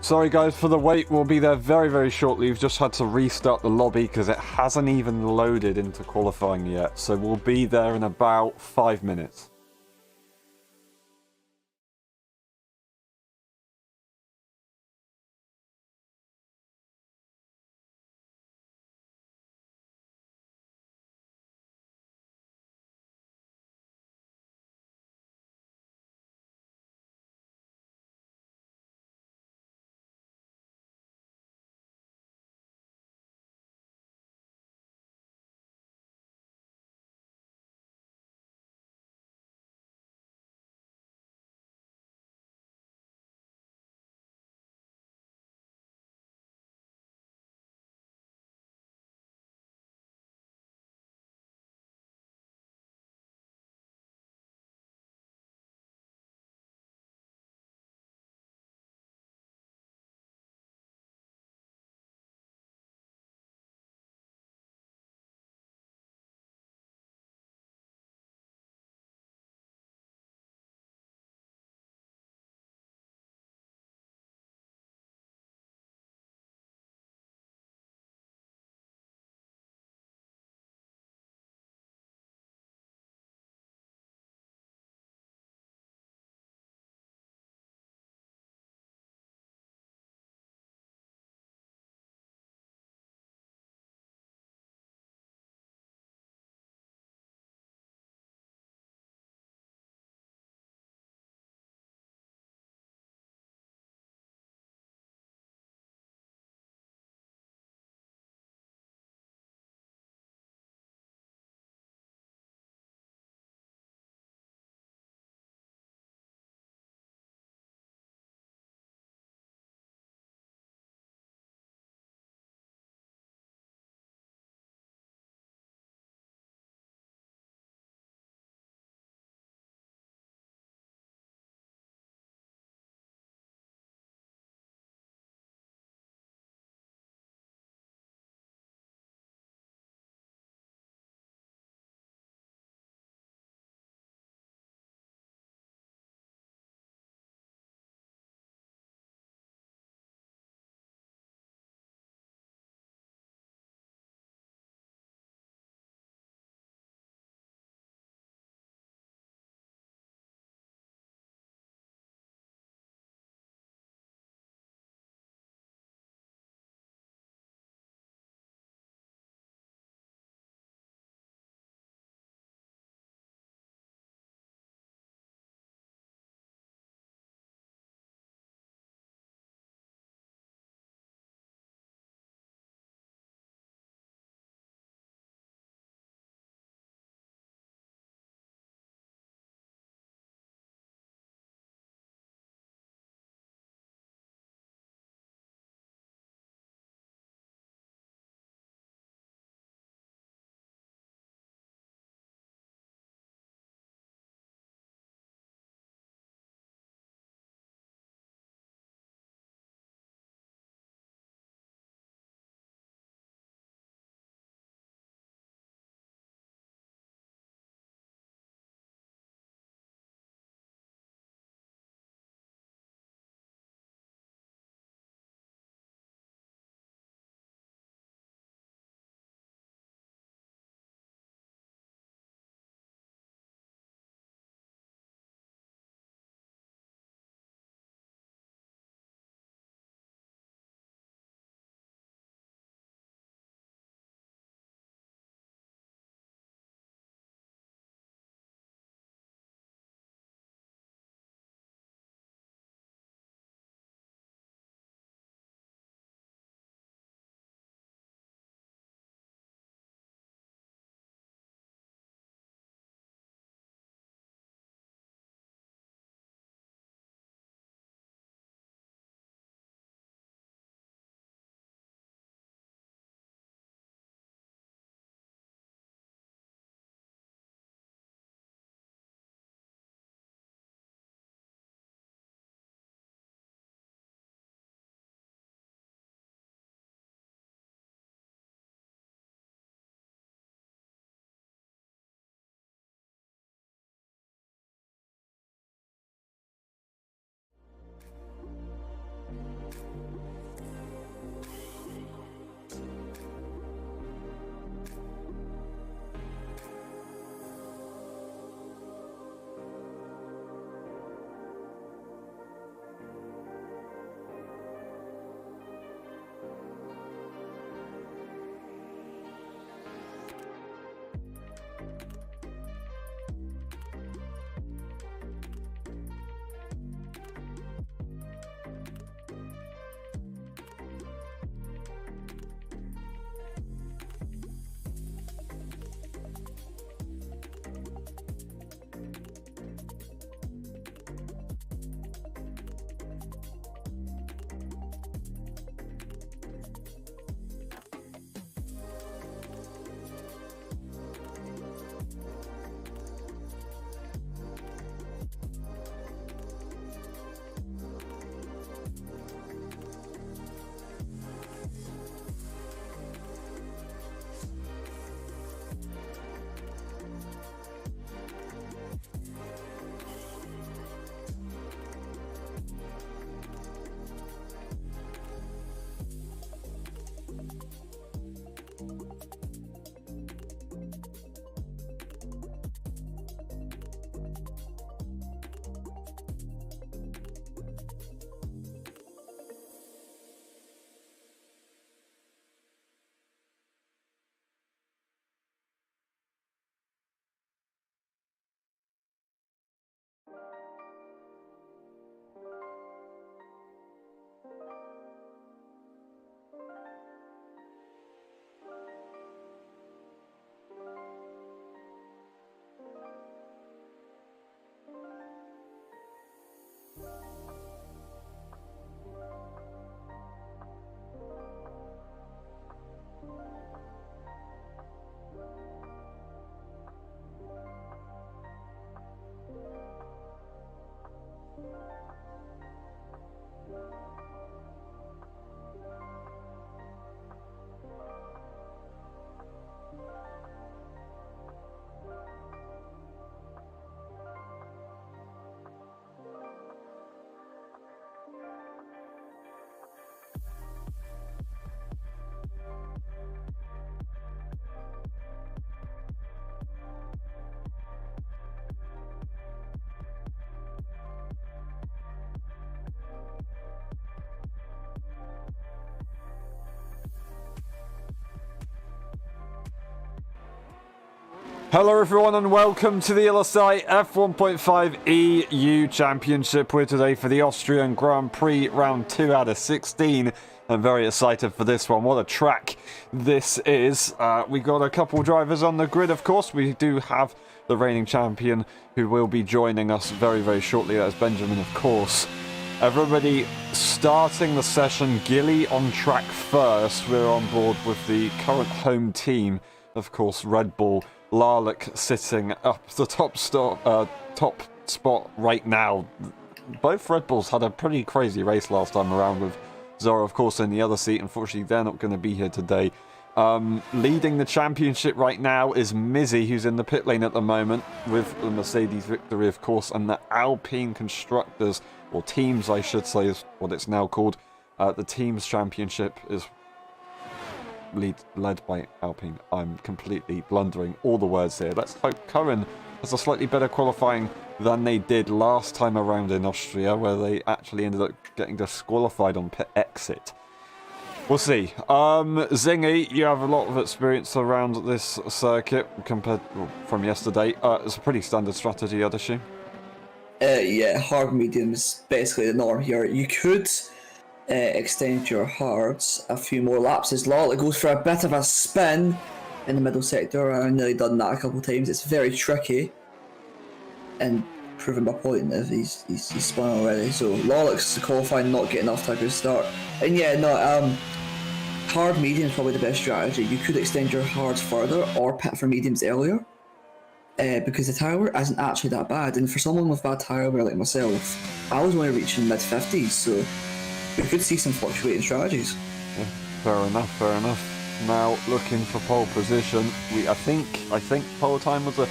Sorry guys for the wait, we'll be there very, very shortly. We've just had to restart the lobby because it hasn't even loaded into qualifying yet. So we'll be there in about 5 minutes. Hello everyone and welcome to the LSI F1.5 EU Championship. We're today for the Austrian Grand Prix round 2 out of 16. I'm very excited for this one. What a track this is. We got a couple drivers on the grid, of course. We do have the reigning champion who will be joining us very, very shortly. That's Benjamin, of course. Everybody starting the session. Gilly on track first. We're on board with the current home team, of course, Red Bull. Larlick sitting up the top spot right now. Both Red Bulls had a pretty crazy race last time around, with Zora, of course, in the other seat. Unfortunately, they're not going to be here today. Leading the championship right now is Mizzy, who's in the pit lane at the moment, with the Mercedes victory, of course, and the Alpine Constructors, or Teams, I should say, is what it's now called. The Teams Championship is led by Alpine. I'm completely blundering all the words here. Let's hope Curran has a slightly better qualifying than they did last time around in Austria, where they actually ended up getting disqualified on pit exit. We'll see. Zingy, you have a lot of experience around this circuit compared from yesterday. It's a pretty standard strategy, I'd assume. Yeah, hard medium is basically the norm here. You could extend your hards a few more laps as Lala goes for a bit of a spin in the middle sector. I've nearly done that a couple of times. It's very tricky, and proving my point if he's spun already. So Lala's qualifying, not getting off to a good start. And yeah, no, hard medium is probably the best strategy. You could extend your hards further or pit for mediums earlier, because the tyre wear isn't actually that bad. And for someone with bad tyre wear like myself, I was only reaching mid-50s, so we could see some fluctuating strategies. Yeah, fair enough, fair enough. Now looking for pole position, I think pole time was a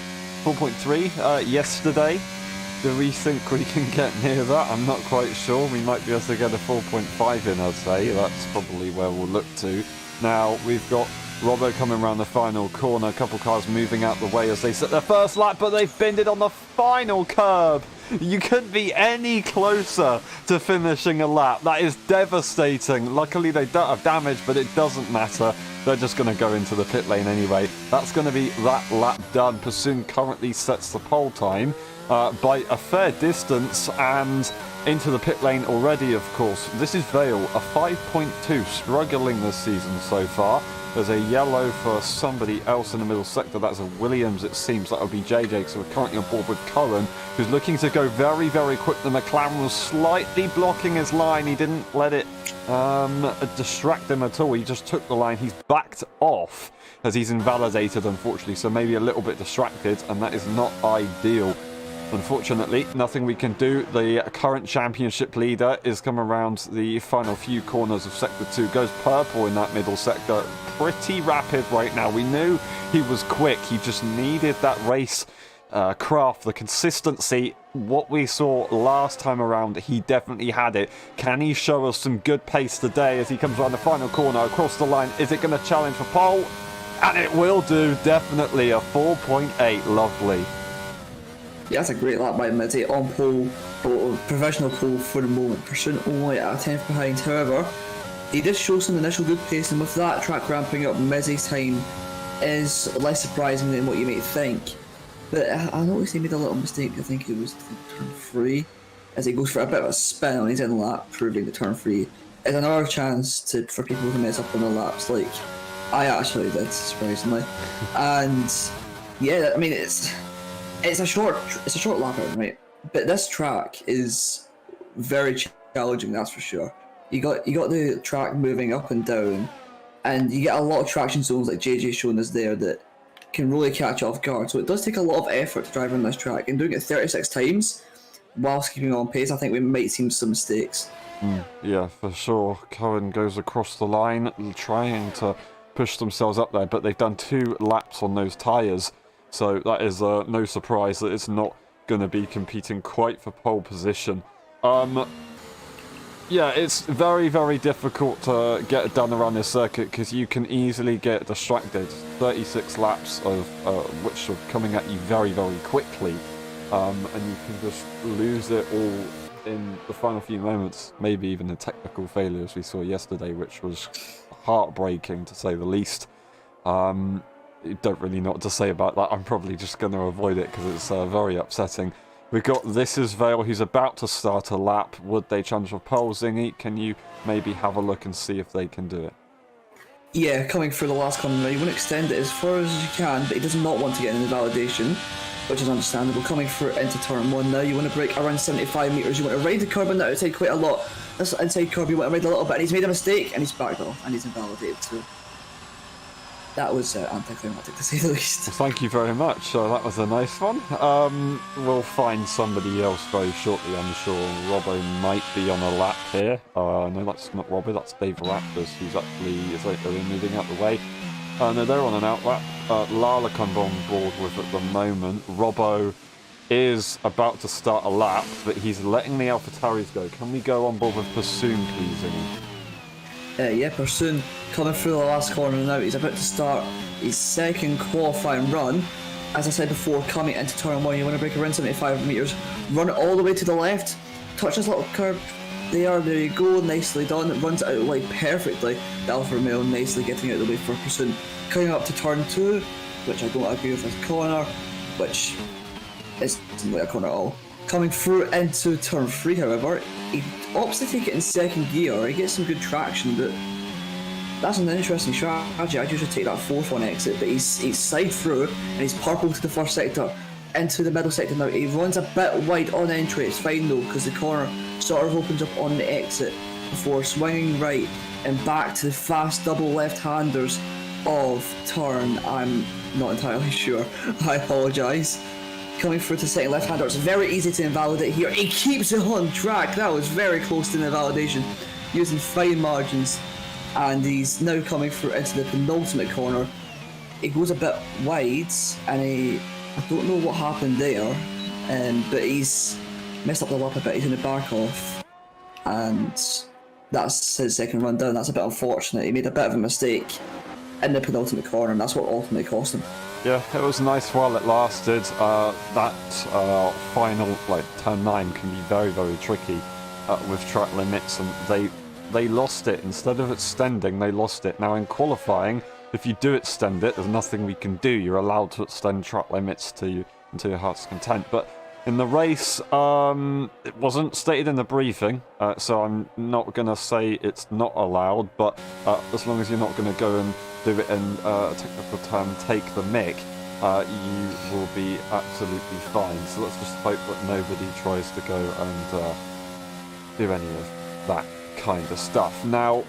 4.3 yesterday. Do we think we can get near that? I'm not quite sure. We might be able to get a 4.5 in, I'd say. That's probably where we'll look to. Now we've got Robbo coming around the final corner. A couple cars moving out the way as they set their first lap, but they've binned it on the final curb. You couldn't be any closer to finishing a lap. That is devastating. Luckily, they don't have damage, but it doesn't matter. They're just going to go into the pit lane anyway. That's going to be that lap done. Pursoon currently sets the pole time by a fair distance and into the pit lane already, of course. This is Vale, a 5.2, struggling this season so far. There's a yellow for somebody else in the middle sector. That's a Williams, it seems. That would be JJ. So we're currently on board with Curran, who's looking to go very, very quick. The McLaren was slightly blocking his line. He didn't let it distract him at all. He just took the line. He's backed off as he's invalidated, unfortunately. So maybe a little bit distracted, and that is not ideal. Unfortunately, nothing we can do. The current championship leader is coming around the final few corners of Sector 2. Goes purple in that middle sector. Pretty rapid right now. We knew he was quick. He just needed that race craft, the consistency. What we saw last time around, he definitely had it. Can he show us some good pace today as he comes around the final corner across the line? Is it going to challenge for pole? And it will do, definitely. A 4.8. Lovely. Yeah, that's a great lap by Mizzy on pole, provisional pole for the moment. Pursuit only at a 10th behind. However, he did show some initial good pace, and with that track ramping up, Mizzy's time is less surprising than what you might think. But I noticed he made a little mistake. I think it was turn 3, as he goes for a bit of a spin on his end lap, proving that turn 3 is another chance for people to mess up on the laps, like I actually did, surprisingly. And yeah, I mean it's a short lap out, right? But this track is very challenging, that's for sure. You got the track moving up and down, and you get a lot of traction zones like JJ showing us there that can really catch you off guard. So it does take a lot of effort to drive on this track, and doing it 36 times whilst keeping on pace, I think we might see some mistakes. Yeah, for sure. Cohen goes across the line, trying to push themselves up there, but they've done 2 laps on those tyres, so that is no surprise that it's not going to be competing quite for pole position. Yeah, it's very, very difficult to get it done around this circuit because you can easily get distracted. 36 laps of which are coming at you very, very quickly, and you can just lose it all in the final few moments. Maybe even the technical failures we saw yesterday, which was heartbreaking to say the least. Don't really know what to say about that. I'm probably just going to avoid it because it's very upsetting. We've got This Is Vale, who's about to start a lap. Would they challenge for pole, Zingy? Can you maybe have a look and see if they can do it? Yeah, coming through the last corner now, you want to extend it as far as you can, but he does not want to get into validation, which is understandable. Coming through into turn 1 now, you want to break around 75 metres, you want to ride the curb on the outside quite a lot. This inside curb you want to ride a little bit, and he's made a mistake, and he's backed off, and he's invalidated, so that was anticlimactic to say the least. Well, thank you very much. That was a nice one. We'll find somebody else very shortly, I'm sure. Robbo might be on a lap here. No, that's not Robbo, that's Dave Raptors, who's actually moving out the way. No, they're on an out lap. Lala come on board with at the moment. Robbo is about to start a lap, but he's letting the AlphaTauris go. Can we go on board with Pursoon, please, Zingy? Yeah, Pursoon coming through the last corner now. He's about to start his second qualifying run. As I said before, coming into turn 1, you want to break around 75 metres, run it all the way to the left, touch this little curb. There you go, nicely done. It runs it out wide perfectly. The Alfa Romeo nicely getting out of the way for Pursoon. Coming up to turn 2, which I don't agree with this corner, which isn't like a corner at all. Coming through into turn 3, however, he opts to take it in second gear. He gets some good traction, but that's an interesting strategy. I'd usually take that 4th on exit, but he's side through and he's purple to the first sector, into the middle sector now. He runs a bit wide on entry. It's fine though, because the corner sort of opens up on the exit before swinging right and back to the fast double left-handers of turn. I'm not entirely sure. I apologise. Coming through to second left-hander, it's very easy to invalidate here. He keeps it on track. That was very close to the invalidation, using fine margins. And he's now coming through into the penultimate corner. He goes a bit wide, and I don't know what happened there, but he's messed up the lap a bit. He's in the back off, and that's his second run down. That's a bit unfortunate. He made a bit of a mistake in the penultimate corner, and that's what ultimately cost him. Yeah, it was nice while it lasted. That final, turn 9 can be very, very tricky with track limits, and they lost it. Instead of extending, they lost it. Now in qualifying, if you do extend it, there's nothing we can do. You're allowed to extend track limits to your heart's content. But in the race, it wasn't stated in the briefing, so I'm not going to say it's not allowed, but as long as you're not going to go and do it in a technical term, take the mick, you will be absolutely fine. So let's just hope that nobody tries to go and do any of that kind of stuff. Now,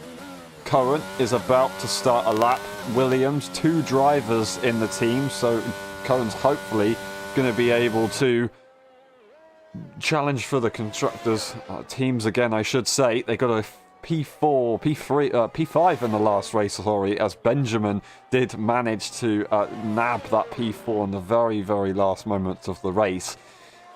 Current is about to start a lap. Williams, 2 drivers in the team, so Current's hopefully going to be able to challenge for the constructors teams again, I should say. They got a P5 in the last race, sorry, as Benjamin did manage to nab that P4 in the very, very last moments of the race.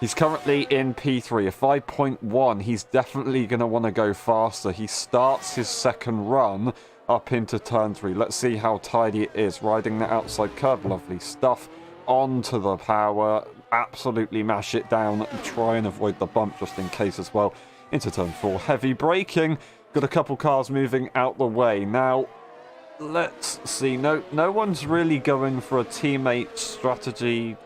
He's currently in P3, a 5.1. He's definitely going to want to go faster. He starts his second run up into turn 3. Let's see how tidy it is. Riding the outside curb, lovely stuff. Onto the power, absolutely mash it down. Try and avoid the bump just in case as well. Into turn 4, heavy braking. Got a couple cars moving out the way. Now, let's see. No one's really going for a teammate strategy,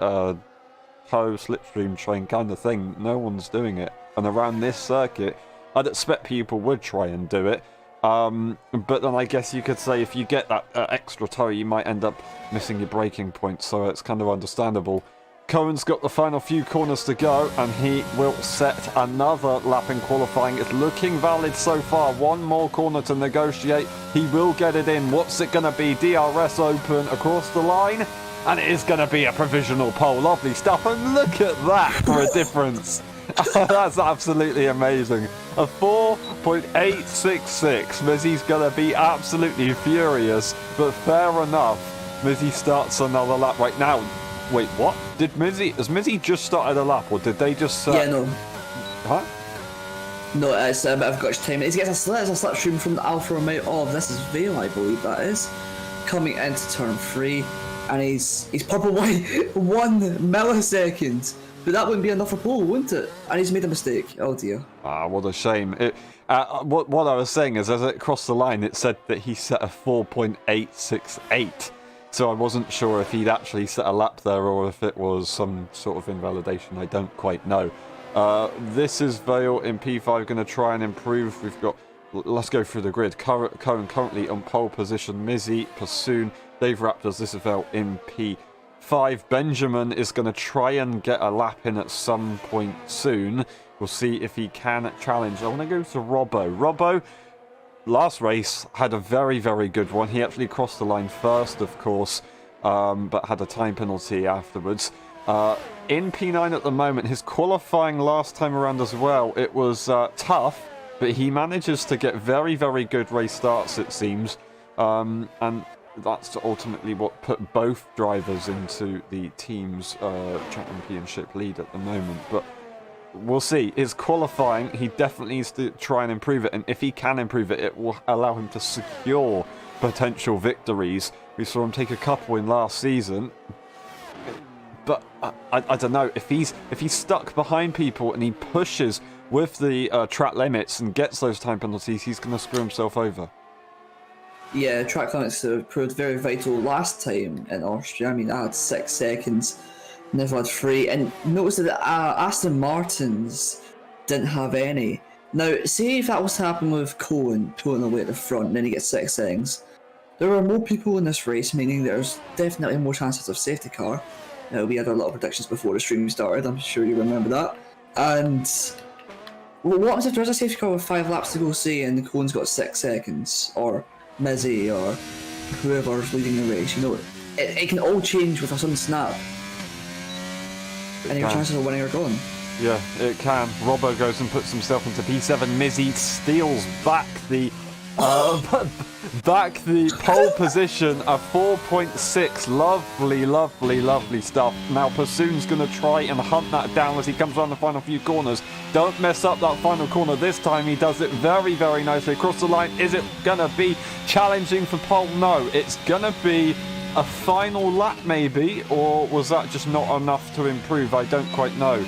slipstream train kind of thing. No one's doing it. And around this circuit, I'd expect people would try and do it. But then I guess you could say if you get that extra toe, you might end up missing your braking point. So it's kind of understandable. Cohen's got the final few corners to go, and he will set another lap in qualifying. It's looking valid so far. One more corner to negotiate. He will get it in. What's it going to be? DRS open across the line, and it is going to be a provisional pole. Lovely stuff, and look at that for a difference. That's absolutely amazing. A 4.866. Mizzy's going to be absolutely furious, but fair enough. Mizzy starts another lap right now. Wait, what? Has Mizzy just started a lap, or did they just... Yeah, no. Huh? No, it's a bit of Scottish time. He gets a slipstream from the Alfa Romeo of, this is Vale, I believe that is, coming into turn 3, and he's purple by 1 millisecond. But that wouldn't be enough for pole, wouldn't it? And he's made a mistake. Oh dear. Ah, what a shame. What I was saying is, as it crossed the line, it said that he set a 4.868. So I wasn't sure if he'd actually set a lap there or if it was some sort of invalidation. I don't quite know. This is Vale in P5 going to try and improve. We've got... Let's go through the grid. Cohen currently on pole position. Mizzy, Passoon, Dave Raptors. This is Vale in P5. Benjamin is going to try and get a lap in at some point soon. We'll see if he can challenge. I want to go to Robbo. Robbo, last race, had a very, very good one. He actually crossed the line first, of course, but had a time penalty afterwards. In P9 at the moment, his qualifying last time around as well, it was tough, but he manages to get very, very good race starts, it seems. And that's ultimately what put both drivers into the team's championship lead at the moment. But we'll see. His qualifying, he definitely needs to try and improve it. And if he can improve it, it will allow him to secure potential victories. We saw him take a couple in last season. But I don't know, if he's stuck behind people and he pushes with the track limits and gets those time penalties, he's going to screw himself over. Yeah, track limits proved very vital last time in Austria. I mean, I had 6 seconds, never had 3, and notice that Aston Martins didn't have any. Now, see if that was to happen with Cohen pulling away at the front and then he gets 6 seconds. There were more people in this race, meaning there's definitely more chances of safety car. We had our little predictions before the stream started, I'm sure you remember that. And what happens if there's a safety car with 5 laps to go, say, and Cohen's got 6 seconds, or Mizzy, or whoever's leading the race? You know, it can all change with a sudden snap. And your chances of winning are gone. Yeah, it can. Robbo goes and puts himself into P7. Mizzy steals back the pole position, a 4.6. Lovely, lovely, lovely stuff. Now Passoon's going to try and hunt that down as he comes around the final few corners. Don't mess up that final corner. This time he does it very, very nicely across the line. Is it going to be challenging for pole? No, it's going to be a final lap maybe, or was that just not enough to improve? I don't quite know.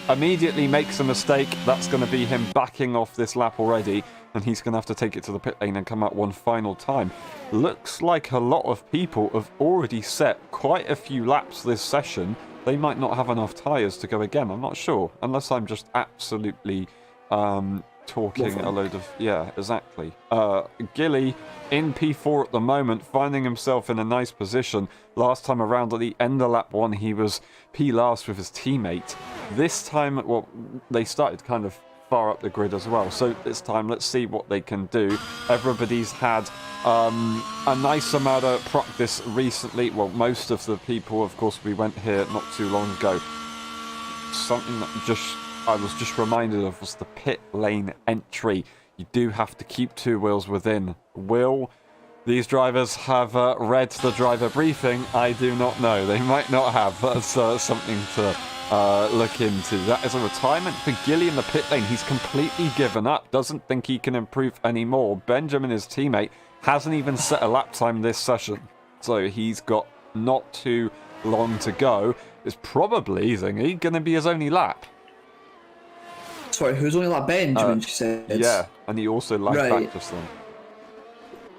Immediately makes a mistake. That's going to be him backing off this lap already, and he's going to have to take it to the pit lane and come out one final time. Looks like a lot of people have already set quite a few laps this session. They might not have enough tyres to go again. I'm not sure, unless I'm just absolutely talking a load of... Yeah, exactly. Gilly in P4 at the moment, finding himself in a nice position. Last time around at the end of lap 1, he was P last with his teammate. This time, well, they started kind of far up the grid as well. So this time, let's see what they can do. Everybody's had a nice amount of practice recently. Well, most of the people, of course, we went here not too long ago. Something that I was just reminded of was the pit lane entry. You do have to keep 2 wheels within. Will these drivers have read the driver briefing? I do not know. They might not have. That's something to look into. That is a retirement for Gilly in the pit lane. He's completely given up. Doesn't think he can improve anymore. Benjamin, his teammate, hasn't even set a lap time this session. So he's got not too long to go. It's probably, thingy, going to be his only lap. Sorry, who's only lap? Benjamin, she said. Yeah, and he also lagged back just then.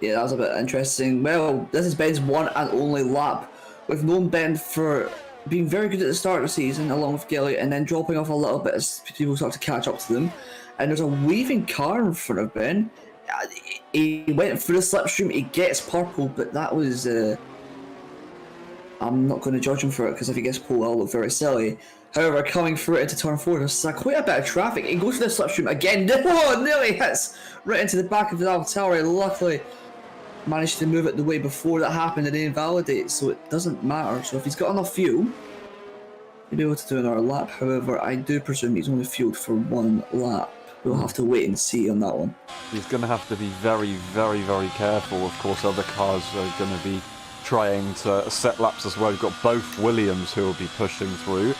Yeah, that was a bit interesting. Well, this is Ben's one and only lap. We've known Ben for being very good at the start of the season, along with Gilly, and then dropping off a little bit as people start to catch up to them. And there's a waving car in front of Ben. He went through the slipstream, he gets purple, but that was... I'm not going to judge him for it, because if he gets pole, I'll look very silly. However, coming through into turn 4, there's quite a bit of traffic. He goes for the slipstream again. Oh, nearly hits right into the back of the AlphaTauri. Luckily, managed to move it the way before that happened and invalidate, so it doesn't matter. So if he's got enough fuel, He'll be able to do another lap. However, I do presume he's only fueled for one lap. We'll have to wait and see on that one. He's going to have to be very, very, very careful. Of course, other cars are going to be trying to set laps as well. We've got both Williams who will be pushing through.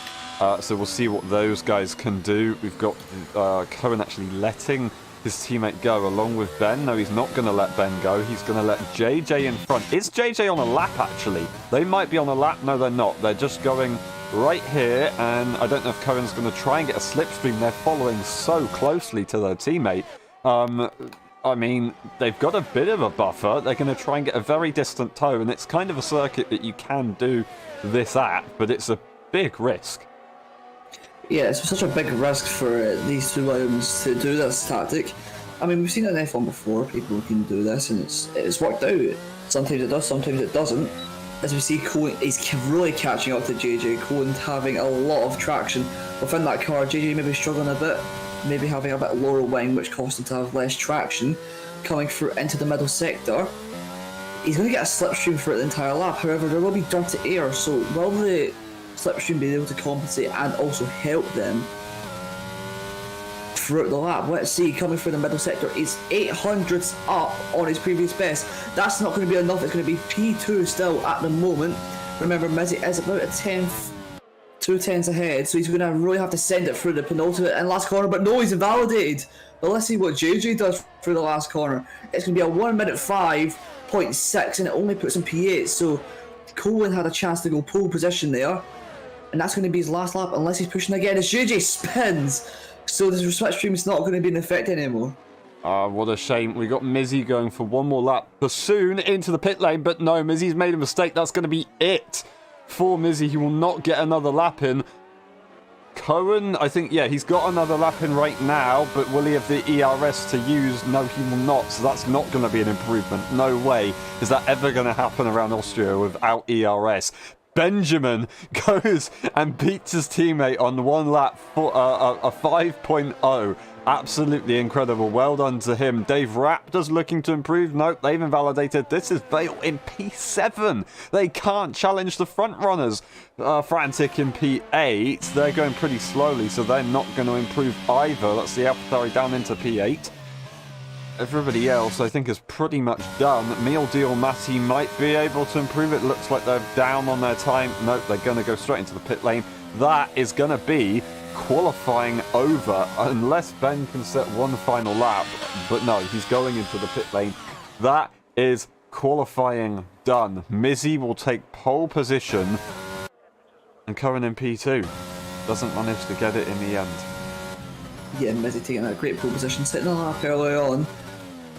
So we'll see what those guys can do. We've got Cohen actually letting his teammate go along with Ben. No, he's not going to let Ben go. He's going to let JJ in front. Is JJ on a lap, actually? They might be on a lap. No, they're not. They're just going right here, and I don't know if Cohen's going to try and get a slipstream. They're following so closely to their teammate. I mean, they've got a bit of a buffer. They're going to try and get a very distant tow, and it's kind of a circuit that you can do this at, but it's a big risk. Yeah, it's such a big risk for these two Williams to do this tactic. I mean, we've seen it in F1 before, people can do this, and it's worked out. Sometimes it does, sometimes it doesn't. As we see, Cohen is really catching up to JJ. Cohen's having a lot of traction within that car. JJ maybe struggling a bit, maybe having a bit lower wing, which caused him to have less traction coming through into the middle sector. He's going to get a slipstream for the entire lap. However, there will be dirty air, so will the slipstream be able to compensate and also help them throughout the lap? Let's see, coming through the middle sector, he's 800ths up on his previous best. That's not going to be enough. It's going to be P2 still at the moment. Remember, Mizzy is about a tenth, 2 tenths ahead, so he's going to really have to send it through the penultimate and last corner, but no, he's invalidated. But let's see what JJ does through the last corner. It's going to be a 1 minute 5.6, and it only puts him P8, so Cohen had a chance to go pole position there, and that's going to be his last lap unless he's pushing again as JJ spins. So this switch stream is not going to be in effect anymore. What a shame. We got Mizzy going for one more lap soon into the pit lane, but no, Mizzy's made a mistake. That's going to be it for Mizzy. He will not get another lap in. Cohen, I think, yeah, he's got another lap in right now, but will he have the ERS to use? No, he will not, so that's not going to be an improvement. No way is that ever going to happen around Austria without ERS. Benjamin goes and beats his teammate on one lap for a 5.0. Absolutely incredible. Well done to him. Dave Raptor's looking to improve. Nope, they've invalidated. This is Bale in P7. They can't challenge the front runners. Frantic in P8. They're going pretty slowly, so they're not going to improve either. That's the AlphaTauri down into P8. Everybody else, I think, is pretty much done. Meal Deal Matty might be able to improve it. Looks like they're down on their time. Nope, they're going to go straight into the pit lane. That is going to be qualifying over, unless Ben can set one final lap. But no, he's going into the pit lane. That is qualifying done. Mizzy will take pole position, and Cohen in P2 doesn't manage to get it in the end. Yeah, Mizzy taking a great pole position, setting a lap early on.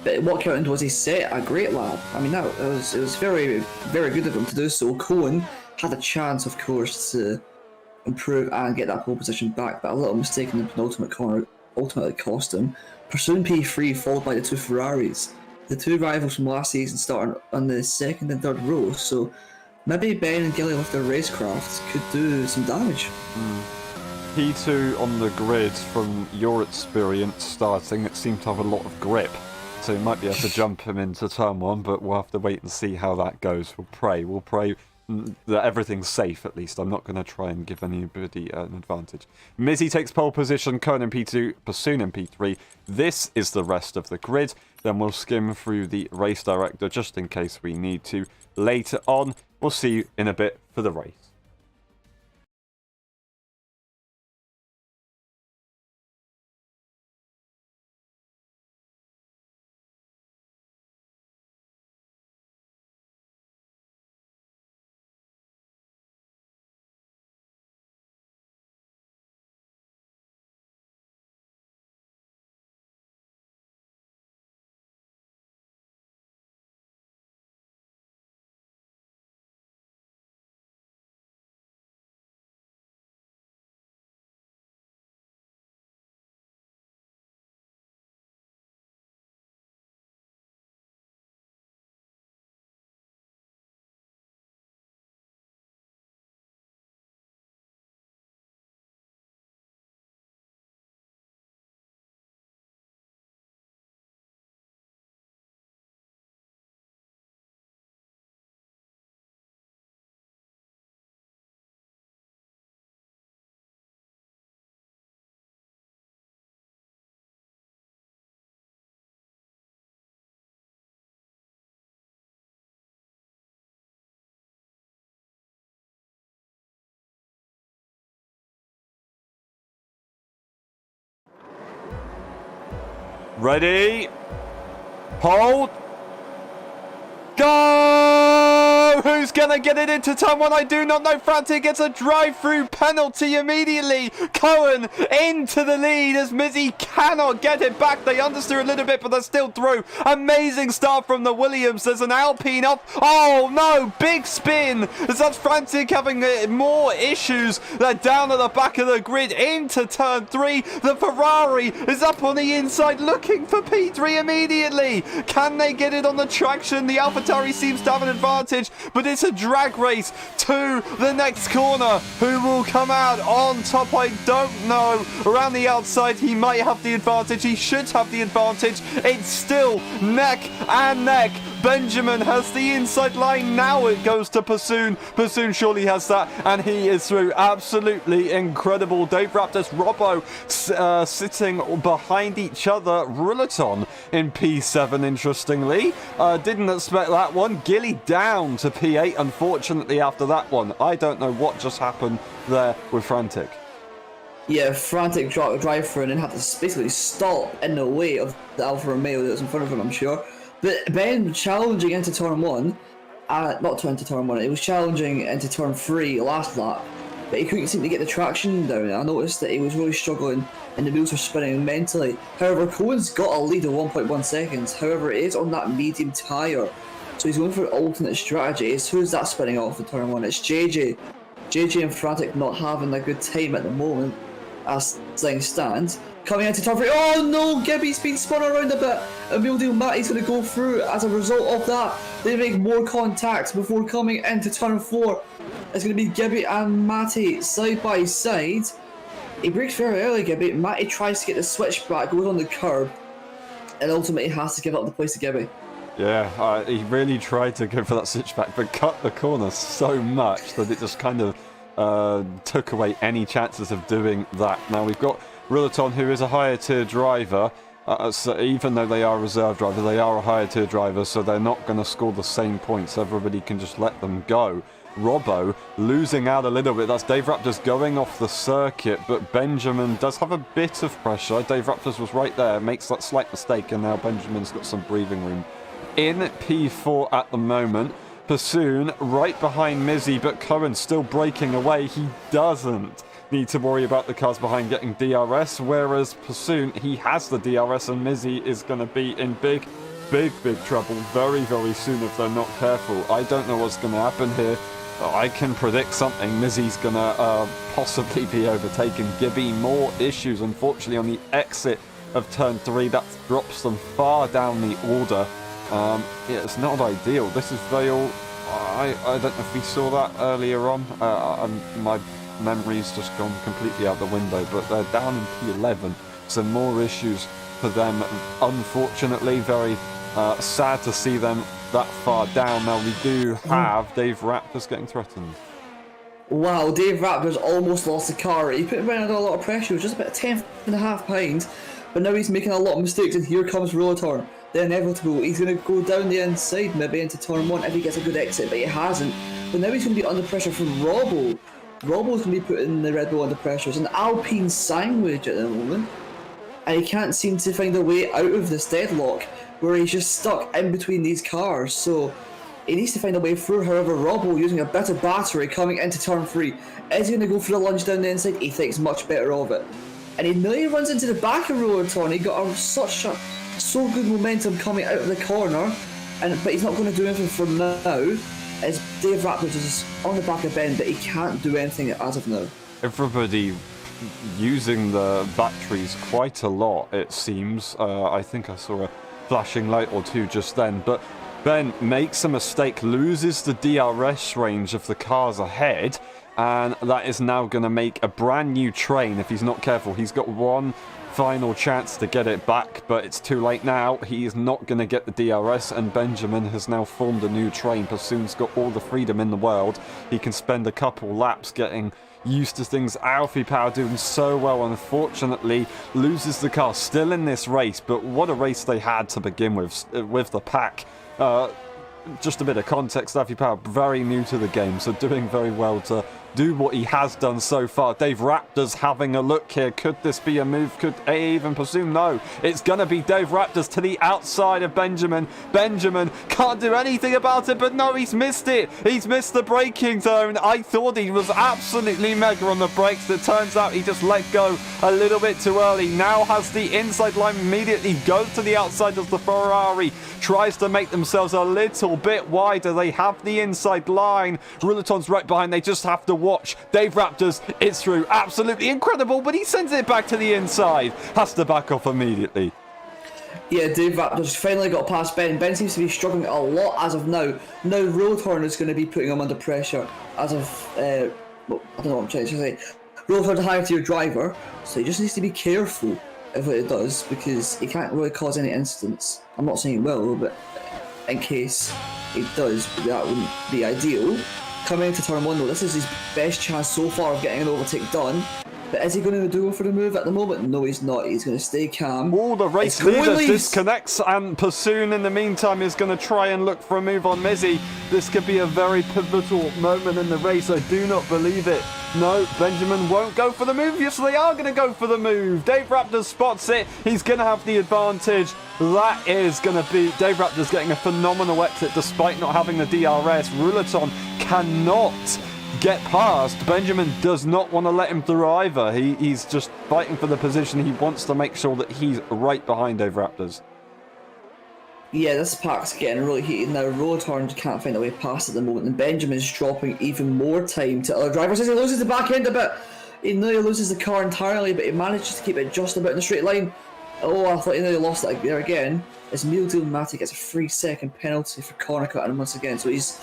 But what counted was he set a great lap. I mean, it was very, very good of him to do so. Cohen had a chance, of course, to improve and get that pole position back, but a little mistake in the penultimate corner ultimately cost him. Pursuing P3, followed by the two Ferraris. The two rivals from last season starting on the second and third row, so maybe Ben and Gilly with their racecrafts could do some damage. P2 on the grid, from your experience starting, it seemed to have a lot of grip. So you might be able to jump him into turn one, but we'll have to wait and see how that goes. We'll pray that everything's safe, at least. I'm not going to try and give anybody an advantage. Mizzy takes pole position, Cohen in P2, Pursuit in P3. This is the rest of the grid. Then we'll skim through the race director, just in case we need to. Later on, we'll see you in a bit for the race. Ready. Hold. Go! Who's gonna get it into turn one? I do not know. Frantic gets a drive-through penalty immediately. Cohen into the lead as Mizzy cannot get it back. They understeer a little bit, but they're still through. Amazing start from the Williams. There's an Alpine up. Oh no! Big spin. As that's Frantic having more issues. They're down at the back of the grid into turn three. The Ferrari is up on the inside looking for P3 immediately. Can they get it on the traction? The AlphaTauri seems to have an advantage, but it's a drag race to the next corner. Who will come out on top? I don't know. Around the outside, he might have the advantage. He should have the advantage. It's still neck and neck. Benjamin has the inside line. Now it goes to Pursoon. Pursoon surely has that, and he is through. Absolutely incredible. Dave Raptors, Robbo sitting behind each other. Ruleton in P7, interestingly. Didn't expect that one. Gilly down to P8, unfortunately, after that one. I don't know what just happened there with Frantic. Yeah, Frantic drive through and then had to basically stop in the way of the Alfa Romeo that was in front of him, I'm sure. But Ben challenging into turn one, not into turn one, it was challenging into turn three last lap, but he couldn't seem to get the traction down. I noticed that he was really struggling and the wheels were spinning mentally. However, Cohen's got a lead of 1.1 seconds, however it is on that medium tyre, so he's going for an alternate strategy. Who's that spinning off in turn one? It's JJ. JJ and Frantic not having a good time at the moment as things stand. Coming into turn 3, oh no, Gibby's been spun around a bit, and we'll do Matty's going to go through. As a result of that, they make more contact before coming into turn 4. It's going to be Gibby and Matty side by side. He breaks very early, Gibby. Matty tries to get the switchback, goes on the curb, and ultimately has to give up the place to Gibby. Yeah, he really tried to go for that switchback, but cut the corner so much that it just kind of took away any chances of doing that. Now we've got Ruleton, who is a higher tier driver, so even though they are a reserve driver, they are a higher tier driver, so they're not going to score the same points. Everybody can just let them go. Robbo losing out a little bit. That's Dave Raptors going off the circuit, but Benjamin does have a bit of pressure. Dave Raptors was right there, makes that slight mistake, and now Benjamin's got some breathing room. In P4 at the moment, Pursoon right behind Mizzy, but Cohen still breaking away. He doesn't need to worry about the cars behind getting DRS, whereas Pursoon, he has the DRS, and Mizzy is going to be in big trouble very, very soon if they're not careful. I don't know what's going to happen here. I can predict something. Mizzy's going to possibly be overtaken. Gibby, more issues, unfortunately, on the exit of turn 3. That drops them far down the order. Yeah, it's not ideal. This is Vale. I don't know if we saw that earlier on. My memory's just gone completely out the window, but they're down in P11. So more issues for them. Unfortunately, very sad to see them that far down. Now we do have Dave Raptors getting threatened. Wow, Dave Raptors almost lost the car. He put him under a lot of pressure. He was just about 10.5 behind, but now he's making a lot of mistakes, and here comes Ruleton. The inevitable. He's going to go down the inside, maybe into turn 1 if he gets a good exit, but he hasn't. But now he's going to be under pressure from Robbo. Robbo's going to be putting the Red Bull under pressure. It's an Alpine sandwich at the moment, and he can't seem to find a way out of this deadlock where he's just stuck in between these cars. So he needs to find a way through. However, Robbo using a better battery coming into turn 3. Is he going to go for the lunge down the inside? He thinks much better of it, and he nearly runs into the back of Ruleton. He got so good momentum coming out of the corner, but he's not going to do anything from now. As Dave Raptors is on the back of Ben, but he can't do anything as of now. Everybody using the batteries quite a lot, it seems. I think I saw a flashing light or two just then, but Ben makes a mistake, loses the DRS range of the cars ahead, and that is now going to make a brand new train if he's not careful. He's got one final chance to get it back, but it's too late now. He is not going to get the DRS, and Benjamin has now formed a new train. Pursoon's got all the freedom in the world. He can spend a couple laps getting used to things. Alfie Power doing so well, unfortunately loses the car. Still in this race, but what a race they had to begin with the pack. Just a bit of context, Alfie Power very new to the game, so doing very well to do what he has done so far. Dave Raptors having a look here. Could this be a move? Could they even pursue? No, it's going to be Dave Raptors to the outside of Benjamin. Benjamin can't do anything about it, but no, he's missed it. He's missed the braking zone. I thought he was absolutely mega on the brakes. It turns out he just let go a little bit too early. Now has the inside line immediately, goes to the outside as the Ferrari tries to make themselves a little bit wider. They have the inside line. Ruleton's right behind. They just have to watch. Dave Raptors is through. Absolutely incredible, but he sends it back to the inside. Has to back off immediately. Yeah, Dave Raptors finally got past Ben. Ben seems to be struggling a lot as of now. Now Rotorn is going to be putting him under pressure as of, well, I don't know what I'm trying to say. Rotorn's a higher tier driver, so he just needs to be careful of what it does, because he can't really cause any incidents. I'm not saying he will, but in case he does, that wouldn't be ideal. Coming into turn 1 though, this is his best chance so far of getting an overtake done. But is he going to go for the move at the moment? No, he's not. He's going to stay calm. Oh, the race leader disconnects, and Pursoon in the meantime is going to try and look for a move on Mizzy. This could be a very pivotal moment in the race. I do not believe it. No, Benjamin won't go for the move. Yes, they are going to go for the move. Dave Raptors spots it. He's going to have the advantage. That is going to be Dave Raptors getting a phenomenal exit despite not having the DRS. Ruleton cannot get past. Benjamin does not want to let him through either. He's just fighting for the position. He wants to make sure that he's right behind Dave Raptors. Yeah, this park's getting really heated now. Rotorn can't find a way past at the moment, and Benjamin's dropping even more time to other drivers as he loses the back end a bit. He nearly loses the car entirely, but he manages to keep it just about in the straight line. Oh, I thought he nearly lost it there again. As Mildil Mati gets a 3-second penalty for corner cutting once again, so he's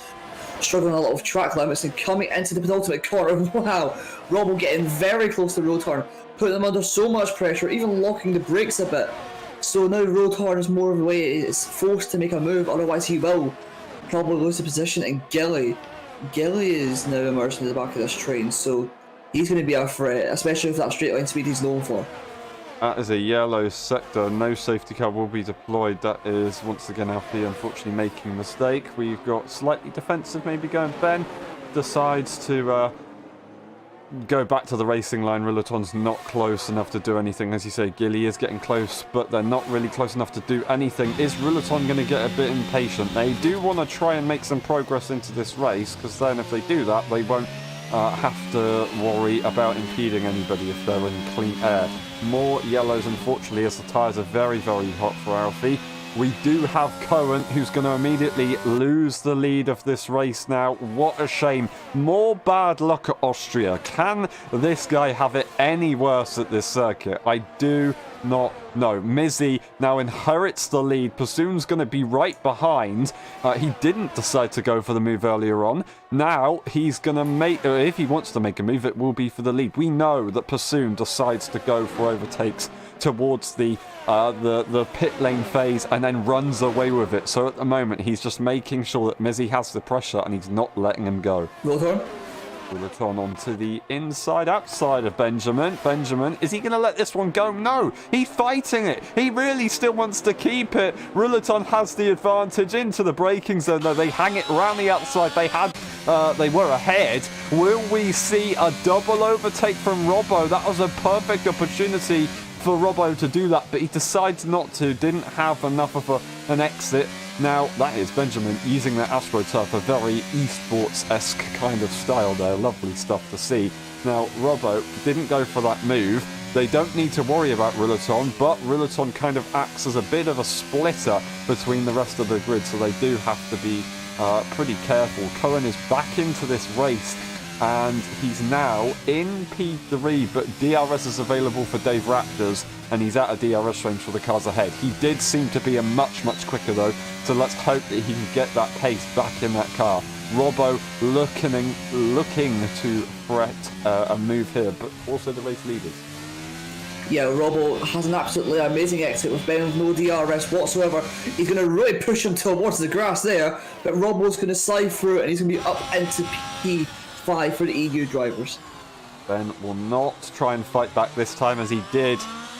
struggling a lot with track limits and coming into the penultimate corner. Wow, Robbo getting very close to Rotorn, putting them under so much pressure, even locking the brakes a bit. So now Rotorn is more of a way, is forced to make a move, otherwise he will probably lose the position. And Gilly is now emerging in the back of this train, so he's going to be a threat, especially with that straight line speed he's known for. That is a yellow sector. No safety car will be deployed. That is once again Alfie unfortunately making a mistake. We've got slightly defensive maybe going. Ben decides to go back to the racing line. Ruleton's not close enough to do anything. As you say, Gilly is getting close, but they're not really close enough to do anything. Is Ruleton going to get a bit impatient? They do want to try and make some progress into this race, because then if they do that, they won't have to worry about impeding anybody if they're in clean air. More yellows, unfortunately, as the tyres are very, very hot for Alfie. We do have Cohen, who's going to immediately lose the lead of this race now. What a shame. More bad luck at Austria. Can this guy have it any worse at this circuit? I do not know. Mizzy now inherits the lead. Pursoon's going to be right behind. He didn't decide to go for the move earlier on. Now he's going to make, if he wants to make a move, it will be for the lead. We know that Pursoon decides to go for overtakes towards the pit lane phase and then runs away with it. So at the moment he's just making sure that Mizzy has the pressure and he's not letting him go. Ruleton onto the inside outside of Benjamin. Benjamin, is he going to let this one go? No, he's fighting it. He really still wants to keep it. Ruleton has the advantage into the braking zone, though. They hang it around the outside. They were ahead. Will we see a double overtake from Robbo? That was a perfect opportunity for Robbo to do that, but he decides not to. Didn't have enough of an exit. Now, that is Benjamin using that AstroTurf, a very esports-esque kind of style there. Lovely stuff to see. Now, Robbo didn't go for that move. They don't need to worry about Ruleton, but Ruleton kind of acts as a bit of a splitter between the rest of the grid, so they do have to be pretty careful. Cohen is back into this race, and he's now in P3, but DRS is available for Dave Raptors, and he's out of DRS range for the cars ahead. He did seem to be a much quicker though, so let's hope that he can get that pace back in that car. Robbo looking to threat a move here, but also the race leaders. Yeah, Robbo has an absolutely amazing exit with Ben with no DRS whatsoever. He's going to really push him towards the grass there, but Robbo's going to slide through and he's going to be up into P5 for the EU drivers. Ben will not try and fight back this time as he did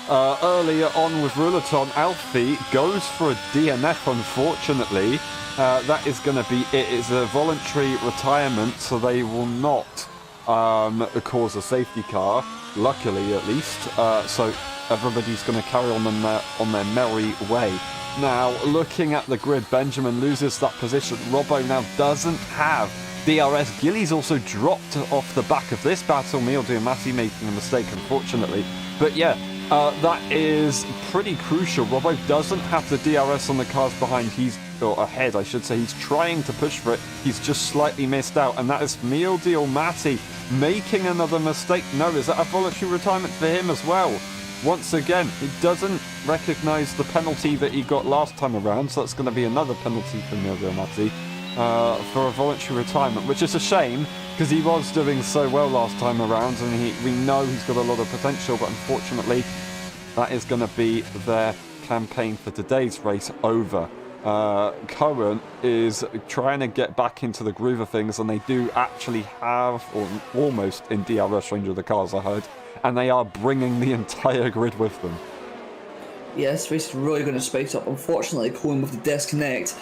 earlier on with Ruleton. Alfie goes for a DNF, unfortunately. That is going to be it. It's a voluntary retirement, so they will not cause a safety car, luckily at least. So everybody's going to carry on their merry way. Now, looking at the grid, Benjamin loses that position. Robbo now doesn't have DRS. Gilly's also dropped off the back of this battle. Mio Diamati making a mistake, unfortunately. But yeah, that is pretty crucial. Robbo doesn't have the DRS on the cars behind. Or ahead, I should say. He's trying to push for it. He's just slightly missed out. And that is Mio Diamati making another mistake. No, is that a voluntary retirement for him as well? Once again, he doesn't recognise the penalty that he got last time around, so that's going to be another penalty for Mio Diamati for a voluntary retirement, which is a shame because he was doing so well last time around, and we know he's got a lot of potential, but unfortunately, that is going to be their campaign for today's race over. Cohen is trying to get back into the groove of things, and they do actually have, or almost in DRS range of the cars, I heard, and they are bringing the entire grid with them. Yeah, this race is really going to spice up. Unfortunately, Cohen with the disconnect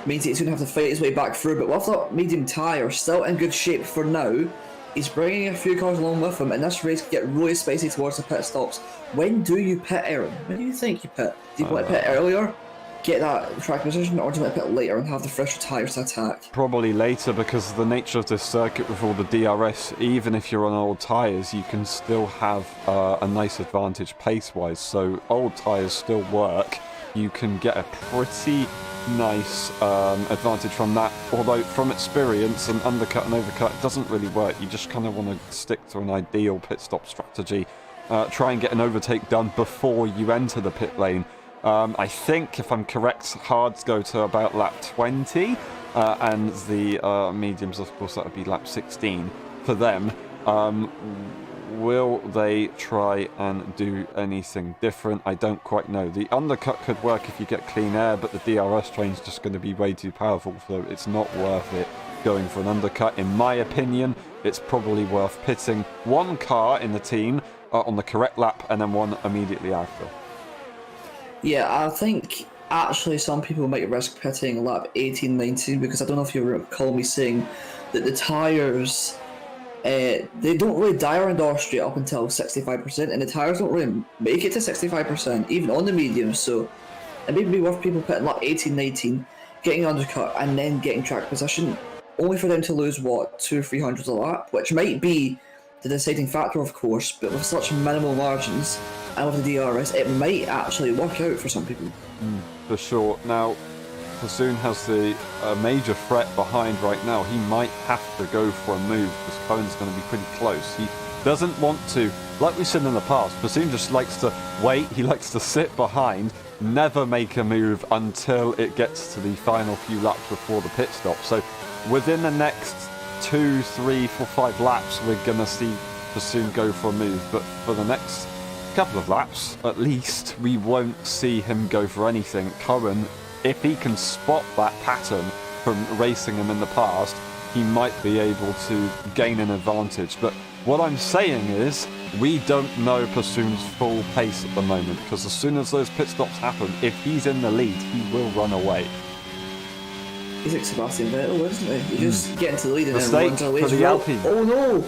means he's going to have to fight his way back through, but with that medium tyre still in good shape for now, he's bringing a few cars along with him, and this race can get really spicy towards the pit stops. When do you pit, Aaron? When do you think you pit? Do you want to pit earlier, get that track position, or do you want to pit later and have the fresher tyres to attack? Probably later, because of the nature of this circuit with all the DRS, even if you're on old tyres, you can still have a nice advantage pace-wise. So old tyres still work. You can get a pretty nice advantage from that, although from experience, an undercut and overcut doesn't really work. You just kind of want to stick to an ideal pit stop strategy. Try and get an overtake done before you enter the pit lane. I think, if I'm correct, hards go to about lap 20, and the mediums, of course, that would be lap 16 for them. Will they try and do anything different? I don't quite know. The undercut could work if you get clean air, but the DRS train's just going to be way too powerful, so it's not worth it going for an undercut. In my opinion, it's probably worth pitting one car in the team on the correct lap and then one immediately after. Yeah, I think actually some people might risk pitting lap 18, 19, because I don't know if you recall me saying that the tyres, they don't really die around Austria up until 65%, and the tyres don't really make it to 65%, even on the mediums, so it may be worth people pitting lap 18, 19, getting undercut, and then getting track position, only for them to lose, what, 200-300 a lap, which might be the deciding factor, of course, but with such minimal margins, and with the DRS, it might actually work out for some people. For sure. Now, Hasoon has the major threat behind right now. He might have to go for a move because Cohen's going to be pretty close. He doesn't want to, like we said in the past, Hasoon just likes to wait. He likes to sit behind, never make a move until it gets to the final few laps before the pit stop. So within the next 2, 3, 4, 5 laps, we're going to see Hasoon go for a move. But for the next couple of laps, at least, we won't see him go for anything. Cohen, if he can spot that pattern from racing him in the past, he might be able to gain an advantage. But what I'm saying is, we don't know Hasoon's full pace at the moment, because as soon as those pit stops happen, if he's in the lead, he will run away. He's like Sebastian Vettel, isn't he? You just get into the lead and then runs away. For the Alpine. Oh no!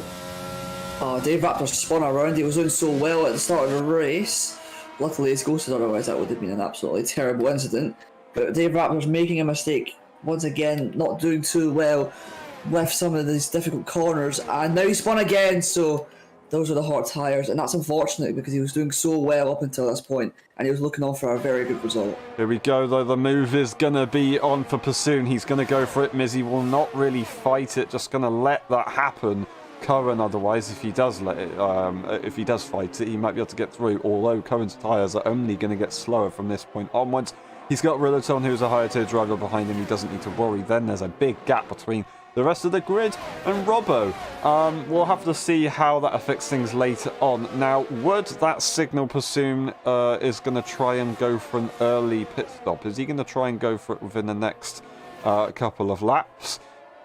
Oh, Dave Raptor spun around. He was doing so well at the start of the race. Luckily, he's ghosted, otherwise that would have been an absolutely terrible incident. But Dave Raptor's making a mistake once again, not doing too well with some of these difficult corners, and now he spun again. So those are the hot tyres, and that's unfortunate because he was doing so well up until this point, and he was looking on for a very good result. Here we go, though. The move is going to be on for Hasoon. He's going to go for it. Mizzy will not really fight it, just going to let that happen. Cohen, otherwise, if he does let it, if he does fight it, he might be able to get through. Although Cohen's tyres are only going to get slower from this point onwards. He's got Rillaton, who's a higher tier driver behind him. He doesn't need to worry. Then there's a big gap between the rest of the grid and Robbo. We'll have to see how that affects things later on. Now, would that signal Hasoon is going to try and go for an early pit stop? Is he going to try and go for it within the next couple of laps?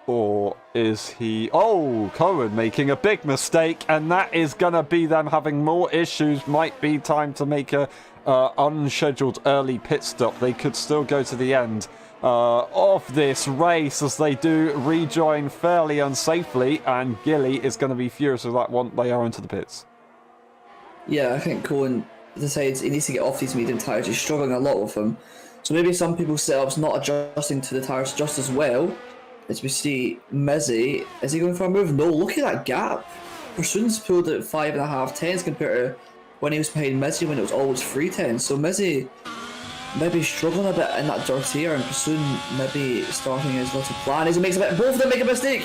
Or is he... Oh, Cohen making a big mistake, and that is going to be them having more issues. Might be time to make a unscheduled early pit stop, they could still go to the end of this race as they do rejoin fairly unsafely, and Gilly is going to be furious with that one. They are into the pits. Yeah, I think Cohen decides he needs to get off these medium tyres. He's struggling a lot with them. So maybe some people's setups not adjusting to the tyres just as well. As we see Mizzy, is he going for a move? No, look at that gap. Pursuit's pulled at 5.5 tenths compared to when he was behind Mizzy when it was always 3 tenths. So Mizzy maybe struggling a bit in that dirty air, and Pursuit maybe starting his little plan. He makes a bit, both of them make a mistake.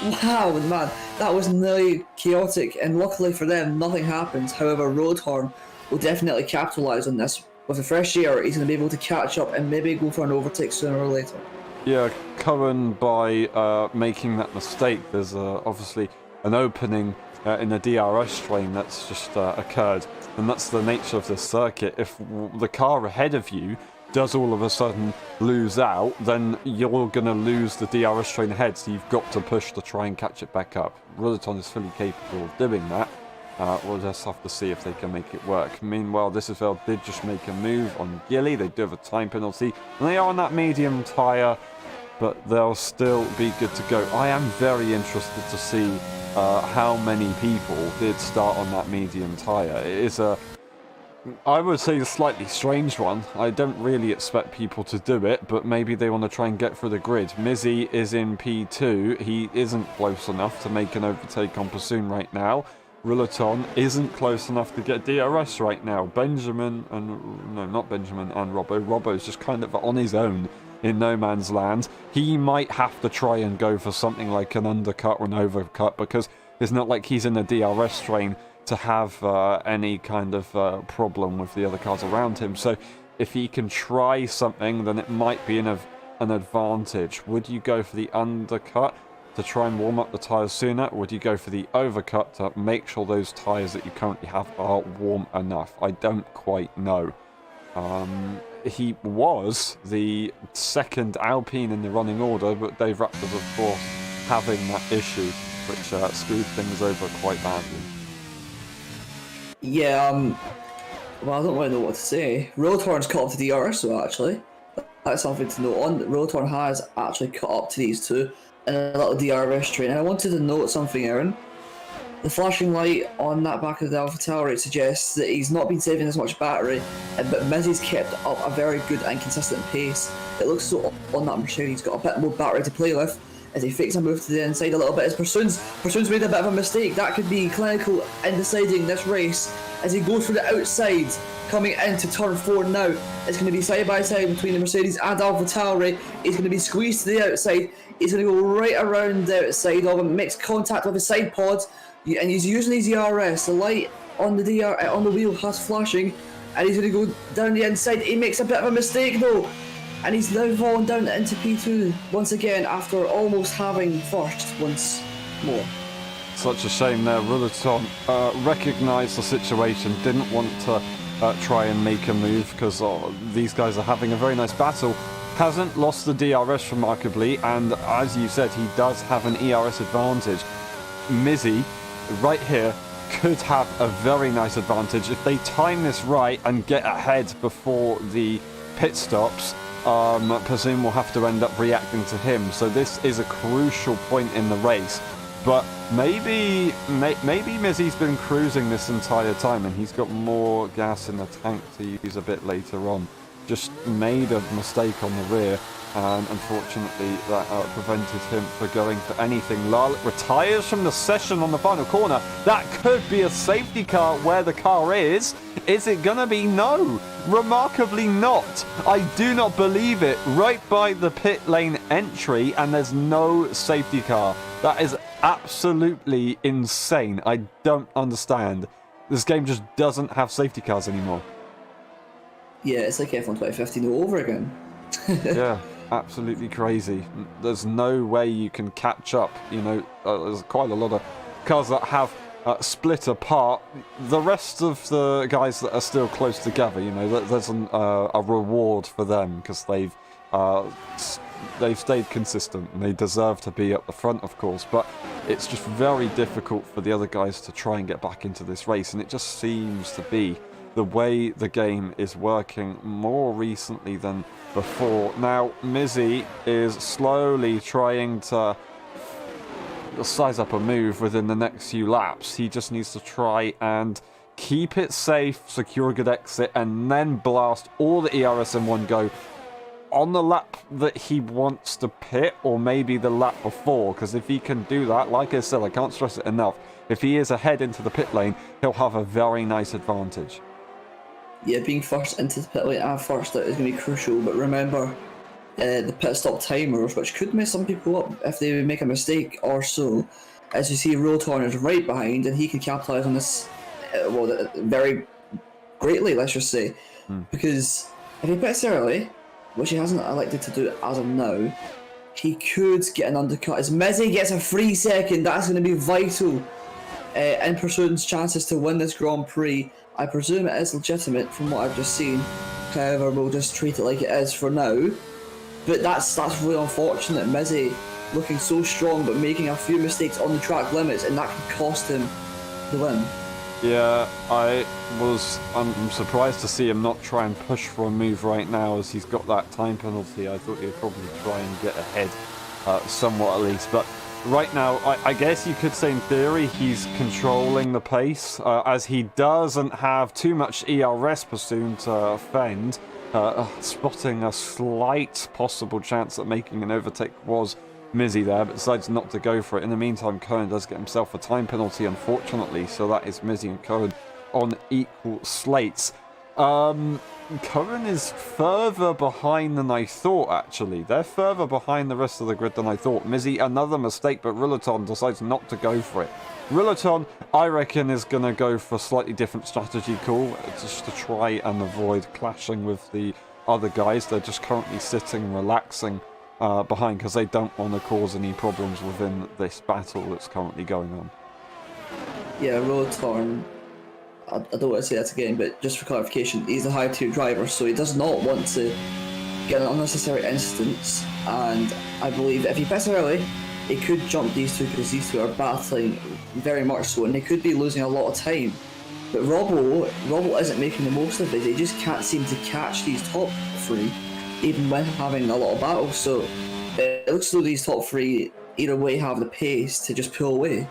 Wow, man, that was nearly chaotic, and luckily for them, nothing happens. However, Roadhorn will definitely capitalise on this. With a fresh air, he's going to be able to catch up and maybe go for an overtake sooner or later. Yeah, Cohen, by making that mistake, there's obviously an opening in the DRS train that's just occurred, and that's the nature of this circuit. If the car ahead of you does all of a sudden lose out, then you're going to lose the DRS train ahead, so you've got to push to try and catch it back up. Rulaton is fully capable of doing that. We'll just have to see if they can make it work. Meanwhile, this Disselfeld did just make a move on Gilly. They do have a time penalty, and they are on that medium tyre, but they'll still be good to go. I am very interested to see how many people did start on that medium tyre. It is I would say, a slightly strange one. I don't really expect people to do it, but maybe they want to try and get through the grid. Mizzy is in P2. He isn't close enough to make an overtake on Pursuit right now. Rulaton isn't close enough to get DRS right now. Benjamin and... no, not Benjamin and Robbo. Robbo's just kind of on his own in no man's land. He might have to try and go for something like an undercut or an overcut, because it's not like he's in a DRS train to have any kind of problem with the other cars around him. So if he can try something, then it might be an advantage. Would you go for the undercut to try and warm up the tyres sooner, or would you go for the overcut to make sure those tyres that you currently have are warm enough? I don't quite know. He was the second Alpine in the running order, but Dave Raptors, of course, having that issue, which screwed things over quite badly. Yeah, well, I don't really know what to say. Roadhorn's caught up to DRS, so actually. That's something to note on. Roadhorn has actually caught up to these two in a little DRS train. And I wanted to note something, Aaron. The flashing light on that back of the AlphaTauri suggests that he's not been saving as much battery, but Mizzy's kept up a very good and consistent pace. It looks so on that Mercedes he's got a bit more battery to play with as he fakes a move to the inside a little bit. As Pursuit's made a bit of a mistake. That could be clinical in deciding this race as he goes for the outside. Coming into turn 4 now, it's going to be side by side between the Mercedes and AlphaTauri. He's going to be squeezed to the outside. He's going to go right around the outside of him, makes contact with his side pod, and he's using his ERS. The light on the on the wheel has flashing, and he's going to go down the inside. He makes a bit of a mistake though, and he's now fallen down into P2 once again after almost having first once more. Such a shame there. Rulaton recognised the situation, didn't want to try and make a move because these guys are having a very nice battle. Hasn't lost the DRS remarkably, and as you said, he does have an ERS advantage. Mizzy, right here, could have a very nice advantage. If they time this right and get ahead before the pit stops, Pazim will have to end up reacting to him. So this is a crucial point in the race. But maybe Mizzy's been cruising this entire time and he's got more gas in the tank to use a bit later on. Just made a mistake on the rear, and unfortunately that prevented him from going for anything. Lal retires from the session on the final corner. That could be a safety car where the car is. Is it gonna be? No. Remarkably not. I do not believe it. Right by the pit lane entry, and there's no safety car. That is absolutely insane. I don't understand. This game just doesn't have safety cars anymore. Yeah, it's like F1 2015 all over again. Yeah, absolutely crazy. There's no way you can catch up. You know, there's quite a lot of cars that have split apart. The rest of the guys that are still close together, you know, there's a reward for them because they've stayed consistent and they deserve to be at the front, of course. But it's just very difficult for the other guys to try and get back into this race, and it just seems to be the way the game is working more recently than before. Now, Mizzy is slowly trying to size up a move within the next few laps. He just needs to try and keep it safe, secure a good exit, and then blast all the ERS in one go on the lap that he wants to pit, or maybe the lap before, because if he can do that, like I said, I can't stress it enough, if he is ahead into the pit lane, he'll have a very nice advantage. Yeah, being first into the pit lane and first out is going to be crucial, but remember, the pit stop timers, which could mess some people up if they make a mistake or so, as you see Rotorn is right behind, and he can capitalise on this very greatly, let's just say, because if he pits early, which he hasn't elected to do as of now, he could get an undercut. As Mizzy gets a free second, that's going to be vital in Pursuit's chances to win this Grand Prix. I presume it is legitimate from what I've just seen. However, we'll just treat it like it is for now. But that's really unfortunate. Mizzy looking so strong, but making a few mistakes on the track limits, and that can cost him the win. Yeah, I'm surprised to see him not try and push for a move right now, as he's got that time penalty. I thought he'd probably try and get ahead somewhat at least. But right now, I guess you could say in theory he's controlling the pace, as he doesn't have too much ERS pursuit to fend. Spotting a slight possible chance at making an overtake was Mizzy there, but decides not to go for it. In the meantime, Cohen does get himself a time penalty, unfortunately, so that is Mizzy and Cohen on equal slates. Cohen is further behind than I thought, actually. They're further behind the rest of the grid than I thought. Mizzy, another mistake, but Rillaton decides not to go for it. Rillaton, I reckon, is going to go for a slightly different strategy call, just to try and avoid clashing with the other guys. They're just currently sitting, relaxing behind, because they don't want to cause any problems within this battle that's currently going on. Yeah, Rotorn, I don't want to say that again, but just for clarification, he's a high tier driver, so he does not want to get an unnecessary instance, and I believe if he pits early, he could jump these two, because these two are battling very much so, and they could be losing a lot of time. But Robbo isn't making the most of it. He just can't seem to catch these top three, even when having a lot of battles. So it looks as though these top three either way have the pace to just pull away.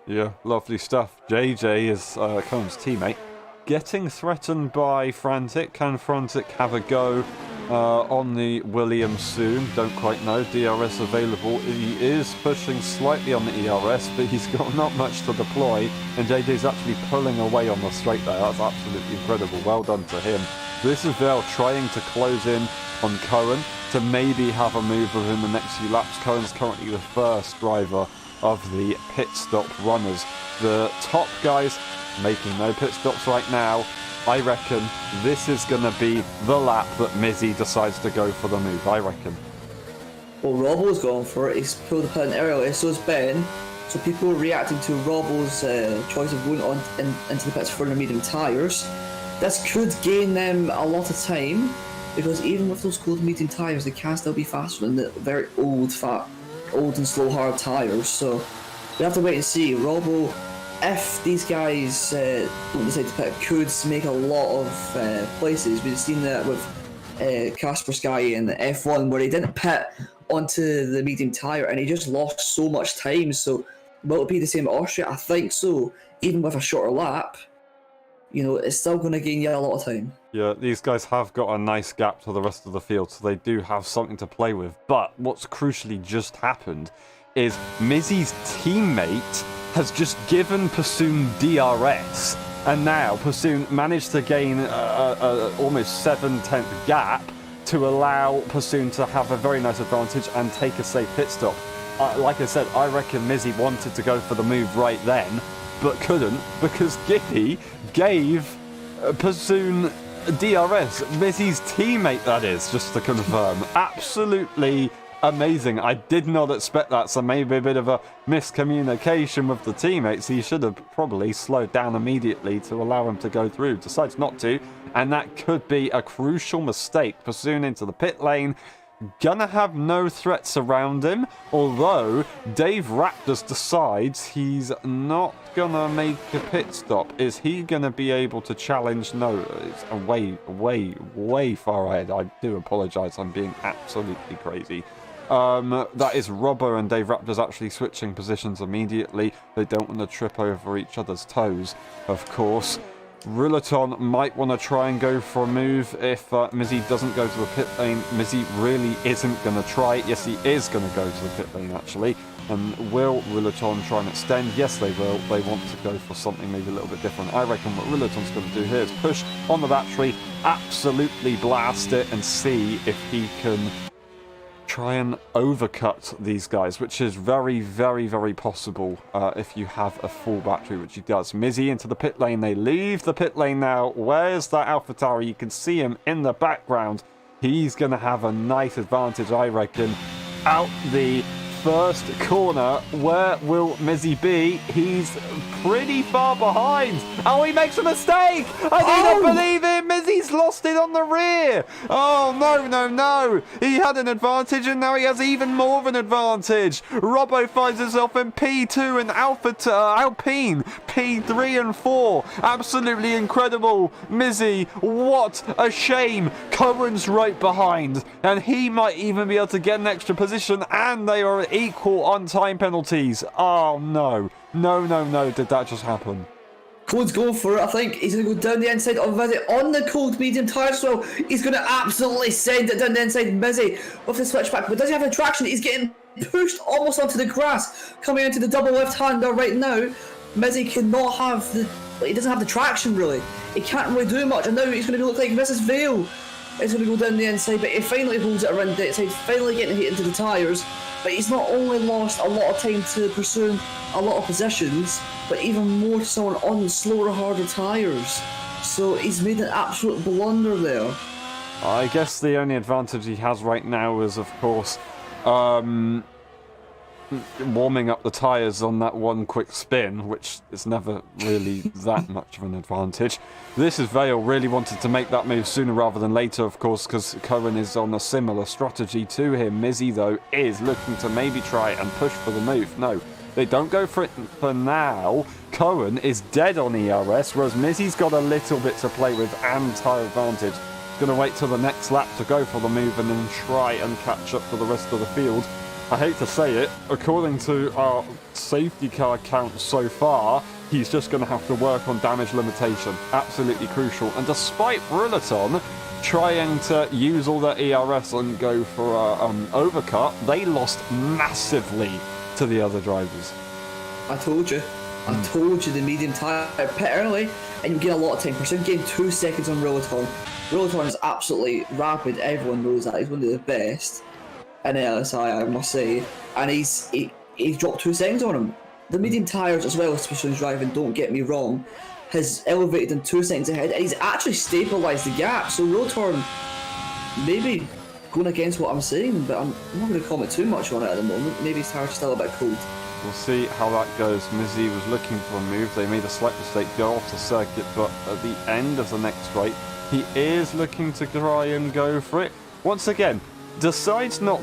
Yeah, lovely stuff. JJ is Cohen's teammate, getting threatened by Frantic. Can Frantic have a go on the Williams soon? Don't quite know. DRS available. He is pushing slightly on the ERS, but he's got not much to deploy, and JJ's actually pulling away on the straight there. That's absolutely incredible. Well done to him. This is Vel trying to close in on Cohen to maybe have a move within the next few laps. Cohen's currently the first driver of the pit stop runners. The top guys making no pit stops right now. I reckon this is going to be the lap that Mizzy decides to go for the move, I reckon. Well, Robbo's gone for it. He's pulled the pin early, so is Ben. So people are reacting to Robbo's choice of going on into the pits for the medium tyres. This could gain them a lot of time, because even with those cold medium tyres, they can still be faster than the very old and slow hard tyres. So we have to wait and see. Robbo, if these guys don't decide to pit, could make a lot of places. We've seen that with Kasper Sky in the F1, where he didn't pit onto the medium tyre and he just lost so much time. So will it be the same at Austria? I think so. Even with a shorter lap, you know, it's still going to gain you a lot of time. Yeah, these guys have got a nice gap to the rest of the field, so they do have something to play with. But what's crucially just happened is Mizzy's teammate has just given Pursoon DRS, and now Pursoon managed to gain almost 7/10 gap to allow Pursoon to have a very nice advantage and take a safe pit stop. Like I said, I reckon Mizzy wanted to go for the move right then, but couldn't, because Giddy gave Pursoon DRS. Mizzy's teammate, that is, just to confirm. Absolutely amazing. I did not expect that, so maybe a bit of a miscommunication with the teammates. He should have probably slowed down immediately to allow him to go through. Decides not to, and that could be a crucial mistake. Pursoon into the pit lane. gonna have no threats around him, although Dave Raptors decides he's not gonna make a pit stop. Is he gonna be able to challenge? No, it's way far ahead. I do apologize, I'm being absolutely crazy. That is Robbo and Dave Raptors actually switching positions immediately. They don't want to trip over each other's toes, of course. Ruleton might want to try and go for a move if Mizzy doesn't go to the pit lane. Mizzy really isn't going to try it. Yes, he is going to go to the pit lane, actually. And will Ruleton try and extend? Yes, they will. They want to go for something maybe a little bit different. I reckon what Ruleton's going to do here is push on the battery, absolutely blast it, and see if he can try and overcut these guys, which is very possible if you have a full battery, which he does. Mizzy into the pit lane. They leave the pit lane now. Where's that AlphaTauri? You can see him in the background. He's going to have a nice advantage, I reckon, out the first corner. Where will Mizzy be? He's pretty far behind. Oh, he makes a mistake. I do not believe it. Mizzy's lost it on the rear. Oh, no. He had an advantage and now he has even more of an advantage. Robbo finds himself in P2 and Alpine P3 and 4. Absolutely incredible. Mizzy, what a shame. Cohen's right behind and he might even be able to get an extra position, and they are equal on time penalties. Oh, no. No. Did that just happen? Cole's going for it. I think he's going to go down the inside of Mizzy on the cold medium tyres as well. He's going to absolutely send it down the inside. Mizzy with the switchback, but does he have the traction? He's getting pushed almost onto the grass, coming into the double left-hander right now. Mizzy cannot have the... he doesn't have the traction, really. He can't really do much, and now he's going to look like Mrs. Vale. He's going to go down the inside, but he finally holds it around the outside, finally getting hit into the tyres. But he's not only lost a lot of time to pursue a lot of positions, but even more so on the slower, harder tyres. So he's made an absolute blunder there. I guess the only advantage he has right now is, of course, warming up the tyres on that one quick spin, which is never really that much of an advantage. This is Vale really wanted to make that move sooner rather than later, of course, because Cohen is on a similar strategy to him. Mizzy, though, is looking to maybe try and push for the move. No, they don't go for it for now. Cohen is dead on ERS, whereas Mizzy's got a little bit to play with and tyre advantage. He's going to wait till the next lap to go for the move and then try and catch up to the rest of the field. I hate to say it, according to our safety car count so far, he's just going to have to work on damage limitation. Absolutely crucial. And despite Ruleton trying to use all their ERS and go for an overcut, they lost massively to the other drivers. I told you the medium tyre pit early, and you get a lot of time. Pursuing getting 2 seconds on Ruleton. Ruleton is absolutely rapid, everyone knows that. He's one of the best in LSI, I must say, and he's dropped 2 seconds on him. The medium tyres as well, especially when driving, don't get me wrong, has elevated him 2 seconds ahead, and he's actually stabilised the gap. So Ruleton maybe going against what I'm saying, but I'm not going to comment too much on it at the moment. Maybe his tyres are still a bit cold. We'll see how that goes. Mizzy was looking for a move. They made a slight mistake, go off the circuit, but at the end of the next straight, he is looking to try and go for it. Once again, decides not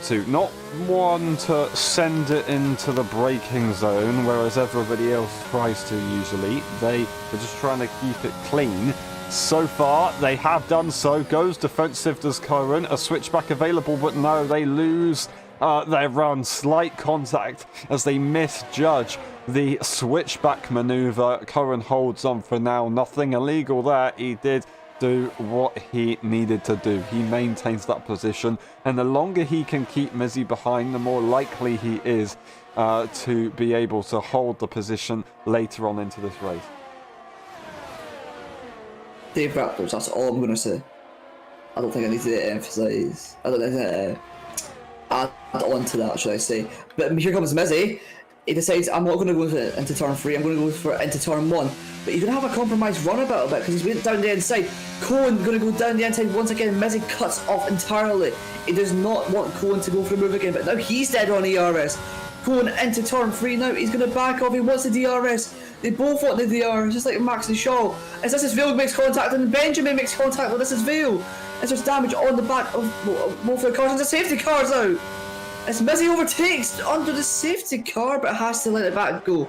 one to send it into the braking zone, whereas everybody else tries to usually. They are just trying to keep it clean. So far, they have done so. Goes defensive, does Cohen. A switchback available, but no, they lose their run. Slight contact as they misjudge the switchback maneuver. Cohen holds on for now. Nothing illegal there. He did do what he needed to do. He maintains that position, and the longer he can keep Mizzy behind, the more likely he is to be able to hold the position later on into this race. Dave Raptors, that's all I'm going to say. I don't think I need to emphasise. I don't need to add on to that, should I say. But here comes Mizzy. He decides, I'm not going to go into turn 3, I'm going to go for into turn 1. But you're going to have a compromised run about a bit, because he's went down the inside. Cohen going to go down the inside once again. Mizzy cuts off entirely. He does not want Cohen to go for a move again, but now he's dead on ERS. Cohen into turn 3 now. He's going to back off. He wants the DRS. They both want the DRS, just like Max and Shaw. As this is Vale makes contact, and Benjamin makes contact with this is Vale. as there's damage on the back of both the cars, and the safety car's out. As Mizzy overtakes under the safety car, but has to let it back go.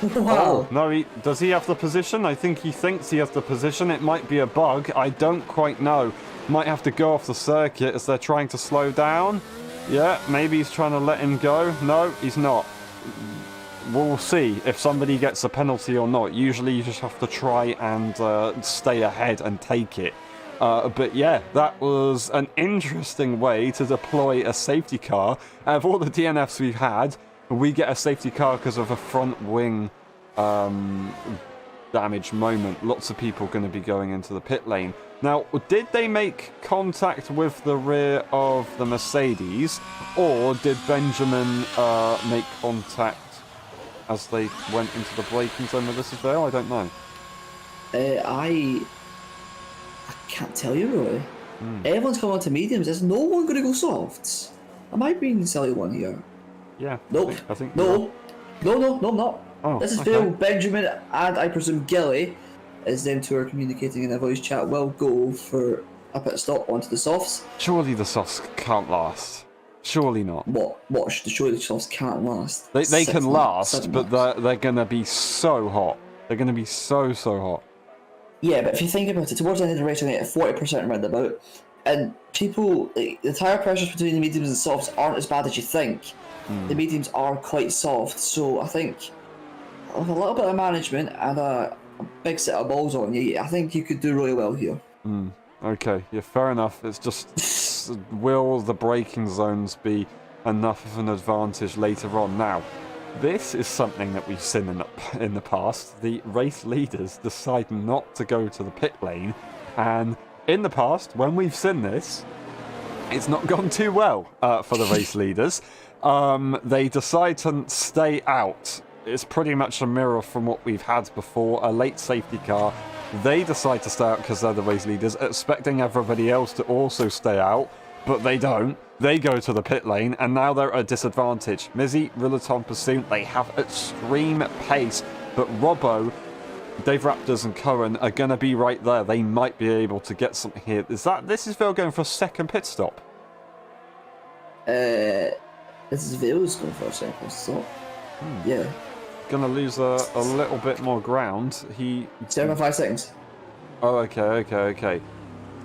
Wow. Oh, no, does he have the position? I think he thinks he has the position. It might be a bug. I don't quite know. Might have to go off the circuit as they're trying to slow down. Yeah, maybe he's trying to let him go. No, he's not. We'll see if somebody gets a penalty or not. Usually you just have to try and stay ahead and take it. But yeah, that was an interesting way to deploy a safety car. Out of all the DNFs we've had, we get a safety car because of a front wing damage moment. Lots of people going to be going into the pit lane. Now, did they make contact with the rear of the Mercedes, or did Benjamin make contact as they went into the braking zone with this as well? I don't know. I can't tell you really. Everyone's coming on to mediums. Is no one going to go softs? Am I being the silly one here? Yeah. Nope. I think No, I'm not. Oh, This is okay. Phil, Benjamin, and I presume Gilly, as them two are communicating in a voice chat, will go for a pit stop onto the softs. Surely the softs can't last. Surely not. What? Surely the softs can't last. They Six can laps, last, 7 but laps. they're going to be so hot. They're going to be so hot. Yeah, but if you think about it, towards the end of the race, I think at 40% roundabout, and people, the tyre pressures between the mediums and softs aren't as bad as you think. The mediums are quite soft, so I think with a little bit of management and a big set of balls on you, I think you could do really well here. Okay, yeah, fair enough. It's just, will the braking zones be enough of an advantage later on? Now, this is something that we've seen in the past. The race leaders decide not to go to the pit lane, and in the past, when we've seen this, it's not gone too well for the race leaders. They decide to stay out. It's pretty much a mirror from what we've had before. A late safety car. They decide to stay out because they're the race leaders, expecting everybody else to also stay out, but they don't. They go to the pit lane, and now they're at a disadvantage. Mizzy, Rillaton, Pursuit, they have extreme pace, but Robbo, Dave Raptors, and Cohen are going to be right there. They might be able to get something here. This is Phil going for a second pit stop? This is Vale's going for a second pit stop. Yeah. Gonna lose a little bit more ground. 7.5 seconds. Oh, okay.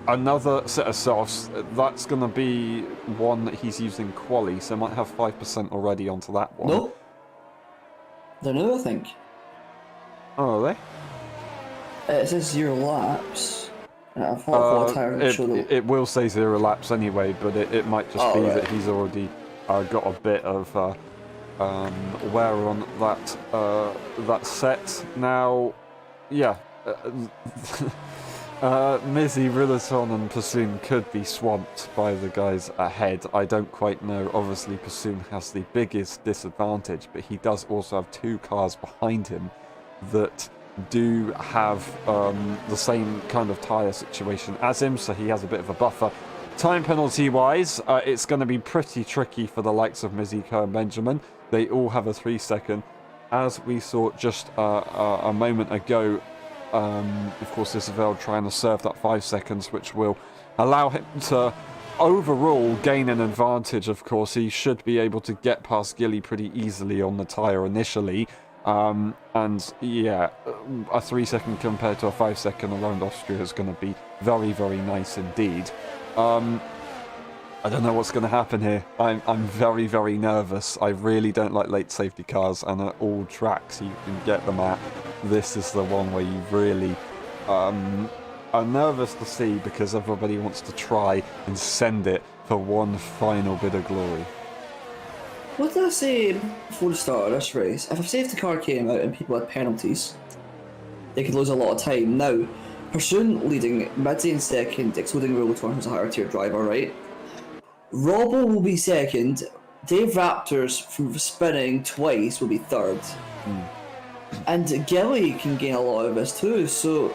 Another set of softs. That's gonna be one that he's using quali, so might have 5% already onto that one. No. They're new, I think. Oh, are they? It says 0 laps. I've got It will say 0 laps anyway, but it might just be right. that he's already got a bit of wear on that set. Now, yeah, Mizzy, Rillaton, and Pursoon could be swamped by the guys ahead. I don't quite know. Obviously, Pursoon has the biggest disadvantage, but he does also have 2 cars behind him that do have the same kind of tyre situation as him, so he has a bit of a buffer. Time penalty wise, it's going to be pretty tricky for the likes of Miziko and Benjamin. They all have a 3-second. As we saw just a moment ago, of course, Isabel trying to serve that 5 seconds, which will allow him to overall gain an advantage. Of course, he should be able to get past Gilly pretty easily on the tyre initially. And yeah, a 3-second compared to a 5-second around Austria is going to be very, very nice indeed. I don't know what's going to happen here. I'm very, very nervous. I really don't like late safety cars, and at all tracks you can get them at, this is the one where you really are nervous to see, because everybody wants to try and send it for one final bit of glory. What did I say before the start of this race? If a safety car came out and people had penalties, they could lose a lot of time. Now, Pursuit leading, Midzy in second, excluding Rillaton, who's a higher tier driver, right? Robbo will be second. Dave Raptors, from spinning twice, will be third. And Gilly can gain a lot of this too, so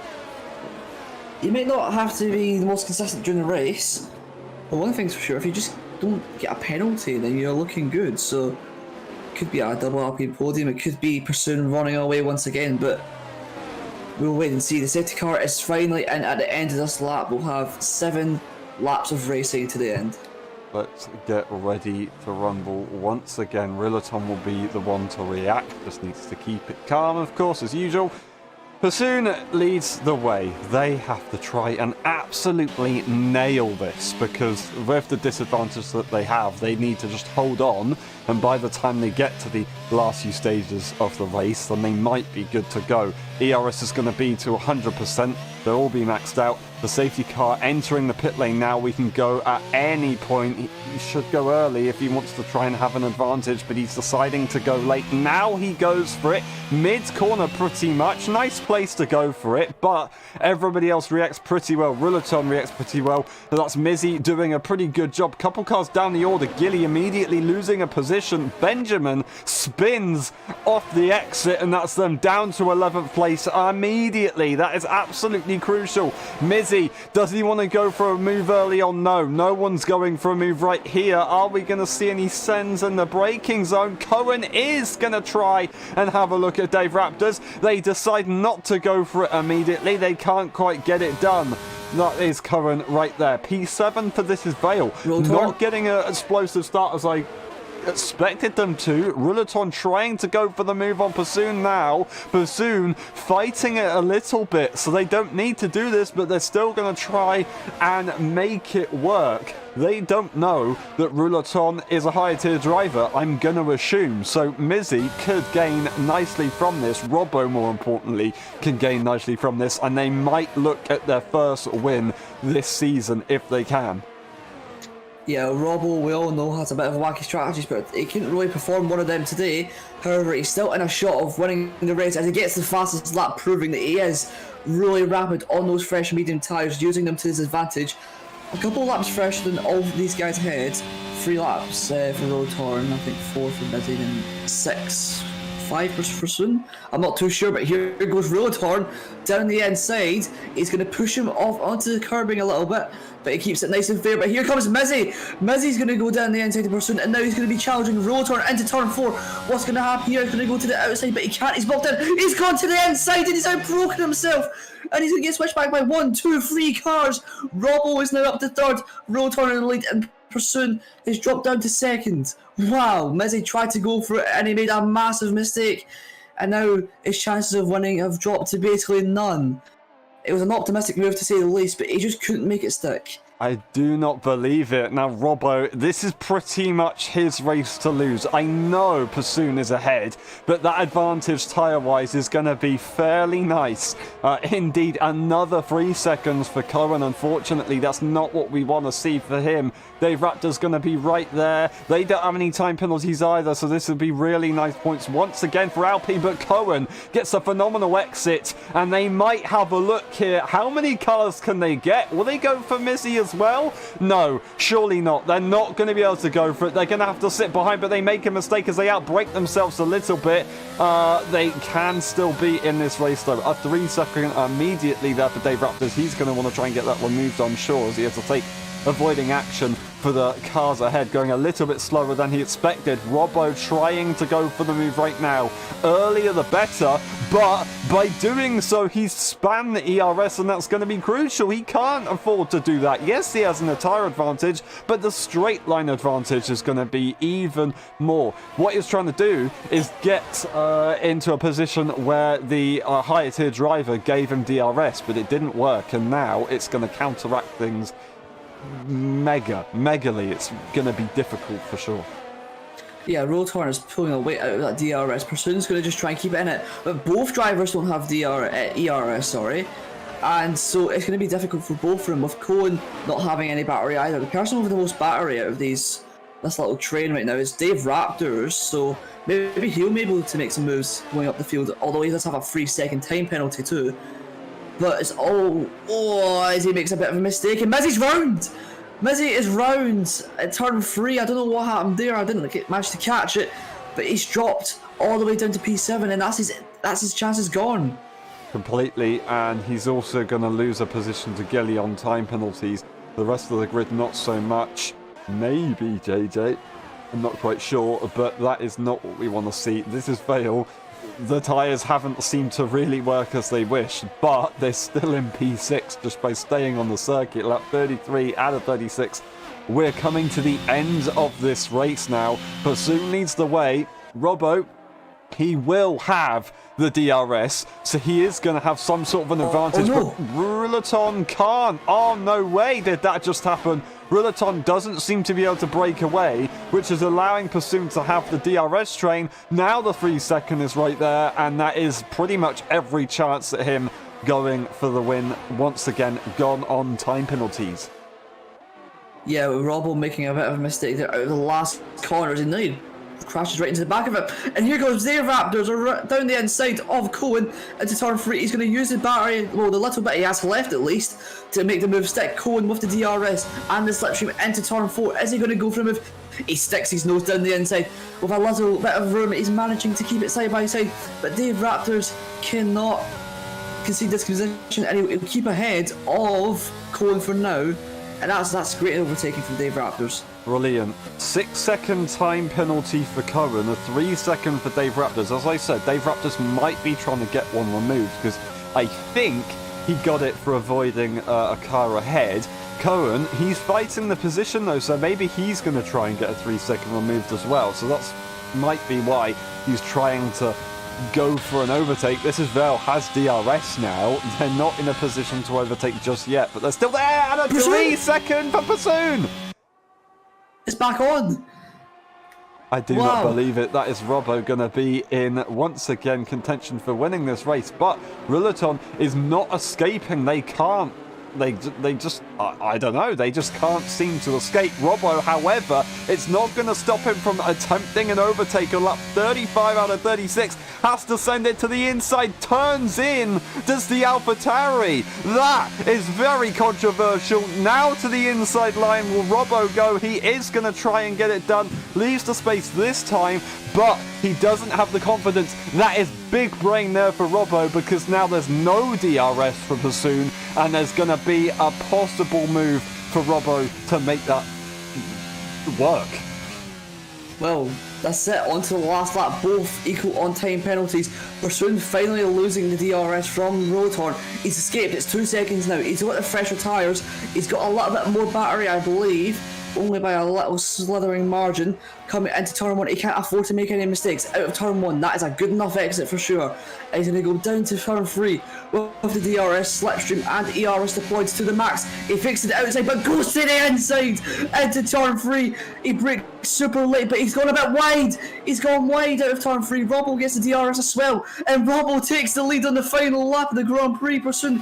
you might not have to be the most consistent during the race, but one thing's for sure, if you just don't get a penalty, then you're looking good. So it could be a double Alpine podium, it could be Pursuit running away once again, but we'll wait and see. The safety car is finally in at the end of this lap. We'll have 7 laps of racing to the end. Let's get ready to rumble once again. Rillaton will be the one to react. Just needs to keep it calm, of course, as usual. Pursoon leads the way. They have to try and absolutely nail this, because with the disadvantage that they have, they need to just hold on, and by the time they get to the last few stages of the race, then they might be good to go. ERS is going to be to 100%. They'll all be maxed out. The safety car entering the pit lane now. We can go at any point. He should go early if he wants to try and have an advantage, but he's deciding to go late. Now he goes for it. Mid-corner pretty much. Nice place to go for it, but everybody else reacts pretty well. Rillaton reacts pretty well. That's Mizzy doing a pretty good job. Couple cars down the order. Gilly immediately losing a position. Benjamin spins off the exit, and that's them down to 11th place immediately. That is absolutely crucial. Mizzy, does he want to go for a move early on? No one's going for a move right here. Are we going to see any sends in the braking zone? Cohen is going to try and have a look at Dave Raptors. They decide not to go for it immediately. They can't quite get it done. That is Cohen right there. P7 for this is Vale. Not getting an explosive start as I expected them to. Rillaton trying to go for the move on Pursoon now. Pursoon fighting it a little bit, so they don't need to do this, but they're still going to try and make it work. They don't know that Rillaton is a higher tier driver, I'm going to assume. So Mizzy could gain nicely from this. Robbo, more importantly, can gain nicely from this, and they might look at their first win this season if they can. Yeah, Robbo, we all know, has a bit of wacky strategies, but he couldn't really perform one of them today. However, he's still in a shot of winning the race as he gets the fastest lap, proving that he is really rapid on those fresh medium tyres, using them to his advantage. A couple of laps fresher than all these guys ahead. 3 laps for Rotorn, I think 4 for Mizzy, and 6, 5 for Pursoon. I'm not too sure, but here goes Rotorn down the inside. He's going to push him off onto the curbing a little bit, but he keeps it nice and fair. But here comes Mizzy. Mizzy's going to go down the inside of Pursoon, and now he's going to be challenging Rotorn into turn 4. What's going to happen here? He's going to go to the outside, but he can't. He's blocked in. He's gone to the inside, and he's outbroken himself. And he's going to get switched back by 1, 2, 3 cars. Robbo is now up to 3rd. Rotorn in the lead, and Pursoon is dropped down to 2nd. Wow, Mizzy tried to go for it, and he made a massive mistake. And now his chances of winning have dropped to basically none. It was an optimistic move to say the least, but he just couldn't make it stick. I do not believe it. Now, Robbo, this is pretty much his race to lose. I know Pursoon is ahead, but that advantage tyre-wise is going to be fairly nice. Indeed, another 3 seconds for Cohen. Unfortunately, that's not what we want to see for him. Dave Raptor's going to be right there. They don't have any time penalties either, so this would be really nice points once again for Alpine, but Cohen gets a phenomenal exit, and they might have a look here. How many colours can they get? Will they go for Mizzy as well? No, surely not. They're not going to be able to go for it. They're going to have to sit behind, but they make a mistake as they outbrake themselves a little bit. They can still be in this race, though. A 3 second immediately there for Dave Raptors. He's going to want to try and get that removed, I'm sure, as he has to take avoiding action for the cars ahead, going a little bit slower than he expected. Robbo trying to go for the move right now. Earlier the better, but by doing so, he's spammed the ERS, and that's going to be crucial. He can't afford to do that. Yes, he has an attire advantage, but the straight line advantage is going to be even more. What he's trying to do is get into a position where the higher tier driver gave him DRS, but it didn't work, and now it's going to counteract things megally. It's going to be difficult for sure. Yeah, Rotorn is pulling away out of that DRS. Pursoon's going to just try and keep it in it, but both drivers don't have ERS, and so it's going to be difficult for both of them, with Cohen not having any battery either. The person with the most battery out of this little train right now is Dave Raptors, so maybe he'll be able to make some moves going up the field, although he does have a 3 second time penalty too. But it's as he makes a bit of a mistake, and Mizzy's round! Mizzy is round at turn 3. I don't know what happened there. I didn't manage to catch it, but he's dropped all the way down to P7, and that's his chances gone. Completely, and he's also going to lose a position to Gilly on time penalties. The rest of the grid, not so much. Maybe JJ. I'm not quite sure, but that is not what we want to see. This is Vale the tyres haven't seemed to really work as they wish, but they're still in P6 just by staying on the circuit. Lap 33 out of 36. We're coming to the end of this race now. Pursuit leads the way. Robbo, he will have the DRS, so he is going to have some sort of an advantage. no. But Ruleton can't. Oh, no way did that just happen. Ruleton doesn't seem to be able to break away, which is allowing Pursuit to have the DRS train. Now the 3 second is right there, and that is pretty much every chance at him going for the win. Once again, gone on time penalties. Yeah, with Robbo making a bit of a mistake there out of the last corners, and now he crashes right into the back of it. And here goes their Raptors down the inside of Cohen into turn 3. He's going to use the battery, well, the little bit he has left at least, to make the move stick. Cohen with the DRS and the slipstream into turn 4. Is he going to go for a move? He sticks his nose down the inside with a little bit of room. He's managing to keep it side by side, but Dave Raptors cannot concede this position, and he'll keep ahead of Cohen for now. And that's great overtaking from Dave Raptors. Brilliant. 6 second time penalty for Cohen, a 3 second for Dave Raptors. As I said, Dave Raptors might be trying to get one removed because I think he got it for avoiding a car ahead. Cohen, he's fighting the position though, so maybe he's going to try and get a 3 second removed as well. So that's might be why he's trying to go for an overtake. This is Vel has DRS now. They're not in a position to overtake just yet, but they're still there, and a 3 second for Pursuit. It's back on. I do not believe it. That is Robbo going to be in, once again, contention for winning this race. But Ruleton is not escaping. They can't. They just, I don't know, they just can't seem to escape. Robbo, however, it's not going to stop him from attempting an overtake on lap 35 out of 36. Has to send it to the inside, turns in, does the AlphaTauri. That is very controversial. Now to the inside line will Robbo go. He is going to try and get it done. Leaves the space this time, but he doesn't have the confidence. That is big brain there for Robbo, because now there's no DRS for Bassoon, and there's going to be a possible move for Robbo to make that work. Well, that's it. On to the last lap. Both equal on-time penalties. Bassoon finally losing the DRS from Rotor. He's escaped. It's 2 seconds now. He's got the fresher tyres. He's got a little bit more battery, I believe. Only by a little slithering margin. Coming into turn 1, he can't afford to make any mistakes. Out of turn 1, that is a good enough exit for sure. And he's going to go down to turn 3 with the DRS, slipstream and ERS deployed to the max. He fixes it outside but goes to the inside into turn 3. He brakes super late, but he's gone a bit wide. He's gone wide out of turn 3. Robbo gets the DRS as well, and Robbo takes the lead on the final lap of the Grand Prix. Pursuit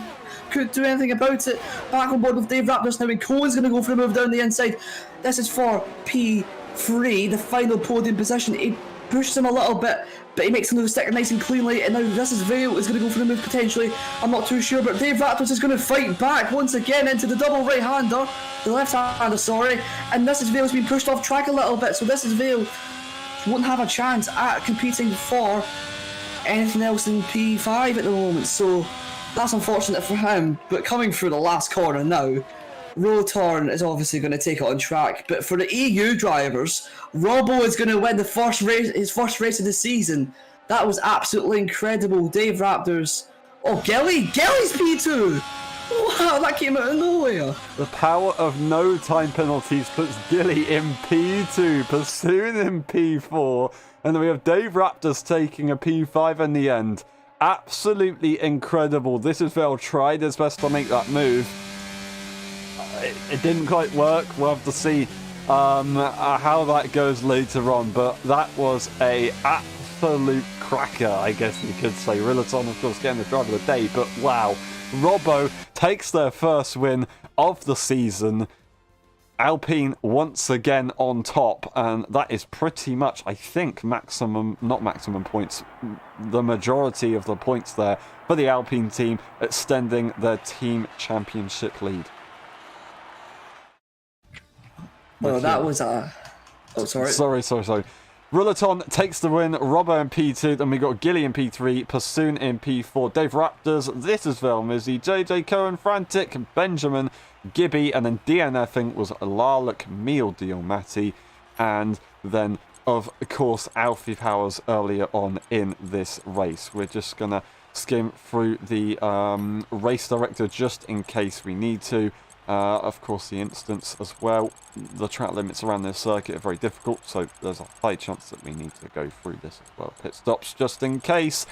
couldn't do anything about it. Back on board with Dave Raptors now, and Cohen's going to go for a move down the inside. This is for P3, the final podium position. He pushes him a little bit, but he makes him stick nice and cleanly, and now this is Vale is going to go for the move potentially. I'm not too sure, but Dave Raptors is going to fight back once again into the double right-hander, the left-hander, sorry, and this is Vale's been pushed off track a little bit, so this is Vale won't have a chance at competing for anything else in P5 at the moment, so that's unfortunate for him. But coming through the last corner now, Rotorn is obviously going to take it on track, but for the EU drivers, Robbo is going to win the first race, his first race of the season. That was absolutely incredible. Dave Raptors. Oh, Gilly's P2. Wow, that came out of nowhere. The power of no time penalties puts Gilly in P2, Pursuit in P4, and then we have Dave Raptors taking a P5 in the end. Absolutely incredible. This is Vel tried his best to make that move. It didn't quite work. We'll have to see how that goes later on, but that was a absolute cracker, I guess you could say. Rillaton, of course, getting the driver of the day, but wow. Robbo takes their first win of the season. Alpine once again on top, and that is pretty much, I think, not maximum points, the majority of the points there for the Alpine team, extending their team championship lead. Well, that was a... Oh, sorry. Sorry. Ruleton takes the win, Robbo in P2, then we got Gilly in P3, Pursuit in P4, Dave Raptors, this is Velmizzy, JJ Cohen, Frantic, Benjamin, Gibby, and then DNFing was Larlock, Meal Diomati, and then of course, Alfie Powers earlier on in this race. We're just going to skim through the race director just in case we need to. Of course, the instance as well. The track limits around this circuit are very difficult, so there's a high chance that we need to go through this as well. Pit stops just in case.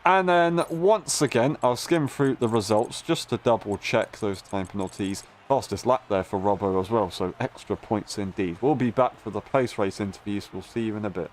And then, once again, I'll skim through the results just to double check those time penalties. Fastest lap there for Robbo as well, so extra points indeed. We'll be back for the post-race interviews. We'll see you in a bit.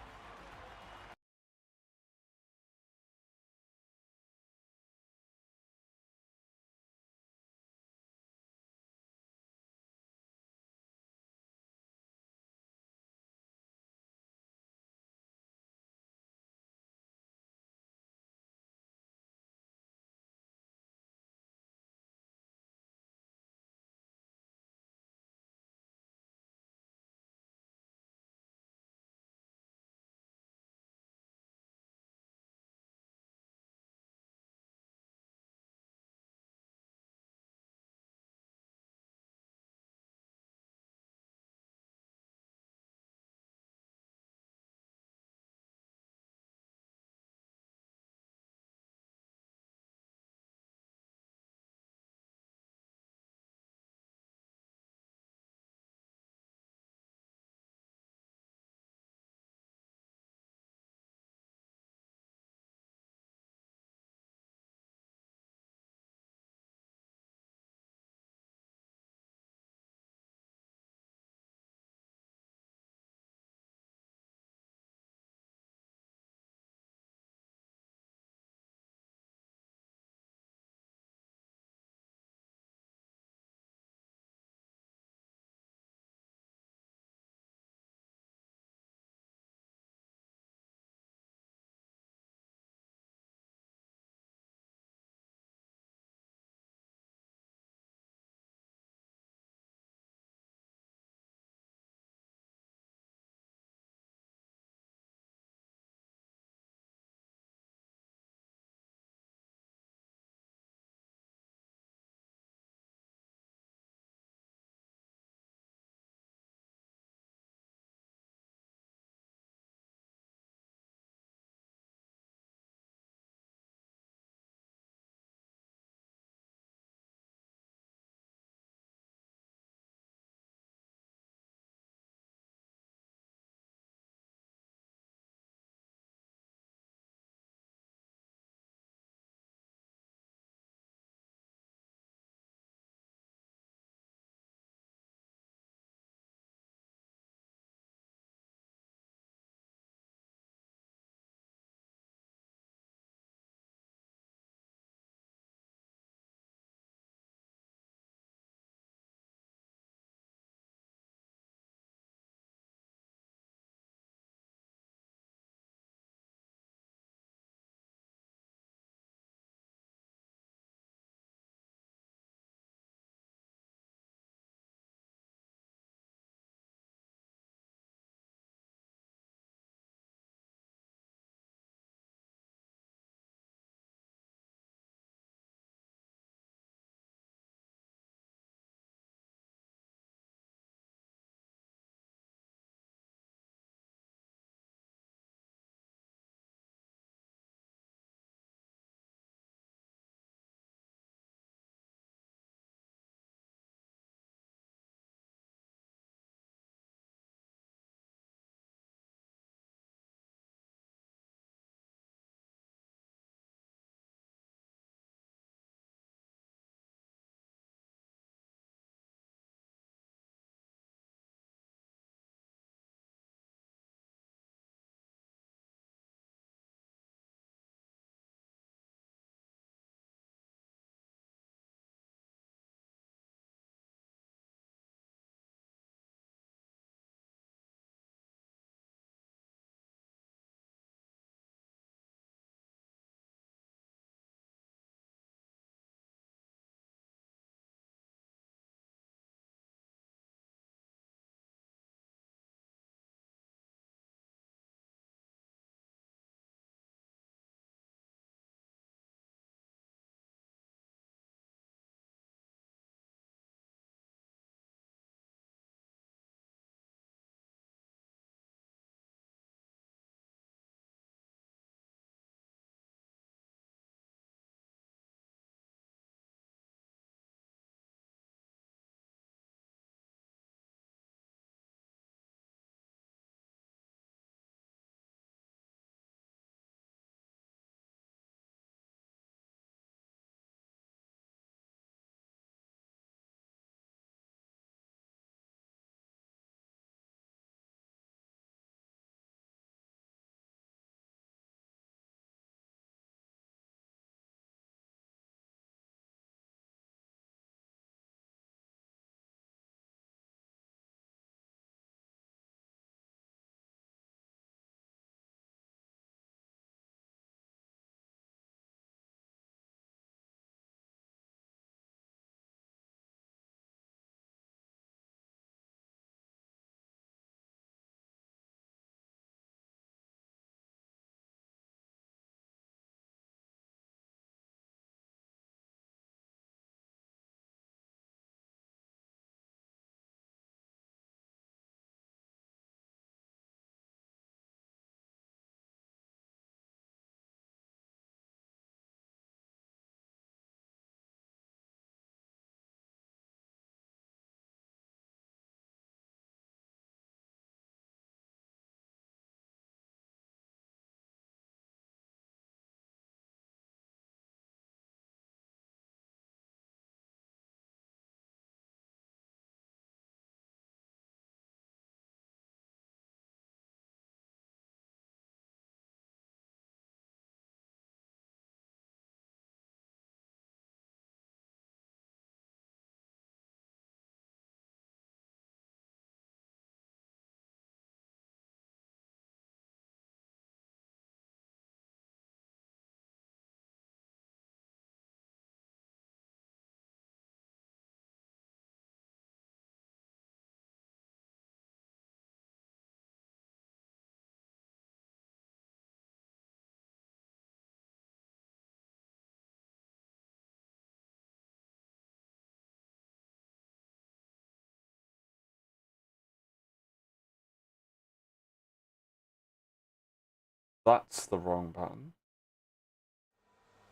That's the wrong button.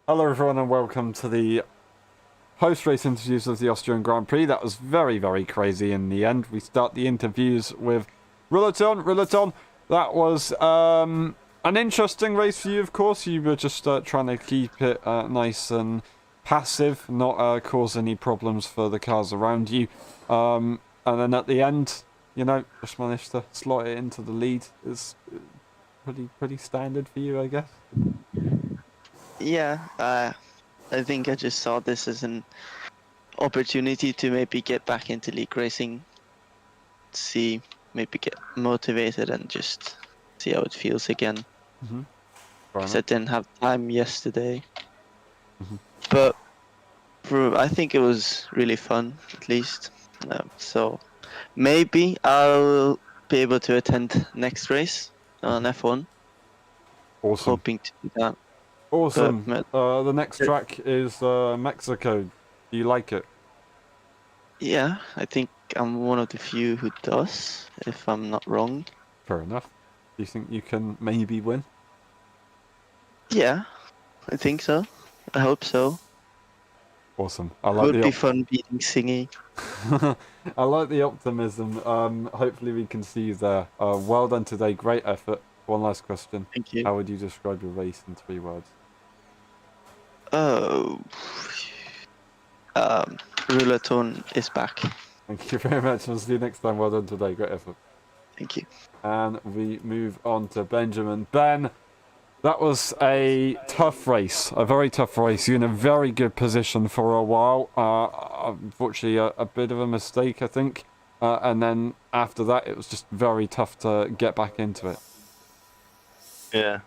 Hello everyone and welcome to the post-race interviews of the Austrian Grand Prix. That was very, very crazy in the end. We start the interviews with Ruleton. Ruleton, that was an interesting race for you, of course. You were just trying to keep it nice and passive, not cause any problems for the cars around you. And then at the end, you know, just managed to slot it into the lead. It's pretty standard for you, I guess. Yeah, I think I just saw this as an opportunity to maybe get back into league racing, maybe get motivated and just see how it feels again. Because I didn't have time yesterday. But I think it was really fun, at least. So maybe I'll be able to attend next race on F1. Awesome. Hoping to do that. Awesome. The next track is Mexico. Do you like it? Yeah, I think I'm one of the few who does, if I'm not wrong. Fair enough. Do you think you can maybe win? Yeah, I think so. I hope so. Awesome. It would be fun beating Singy. I like the optimism. Hopefully we can see you there. Well done today. Great effort. One last question. Thank you. How would you describe your race in 3 words? Oh, Ruleton is back. Thank you very much. We'll see you next time. Well done today. Great effort. Thank you. And we move on to Benjamin. Ben, that was a tough race. A very tough race. You're in a very good position for a while. Unfortunately, a bit of a mistake, I think. And then after that, it was just very tough to get back into it. Yeah,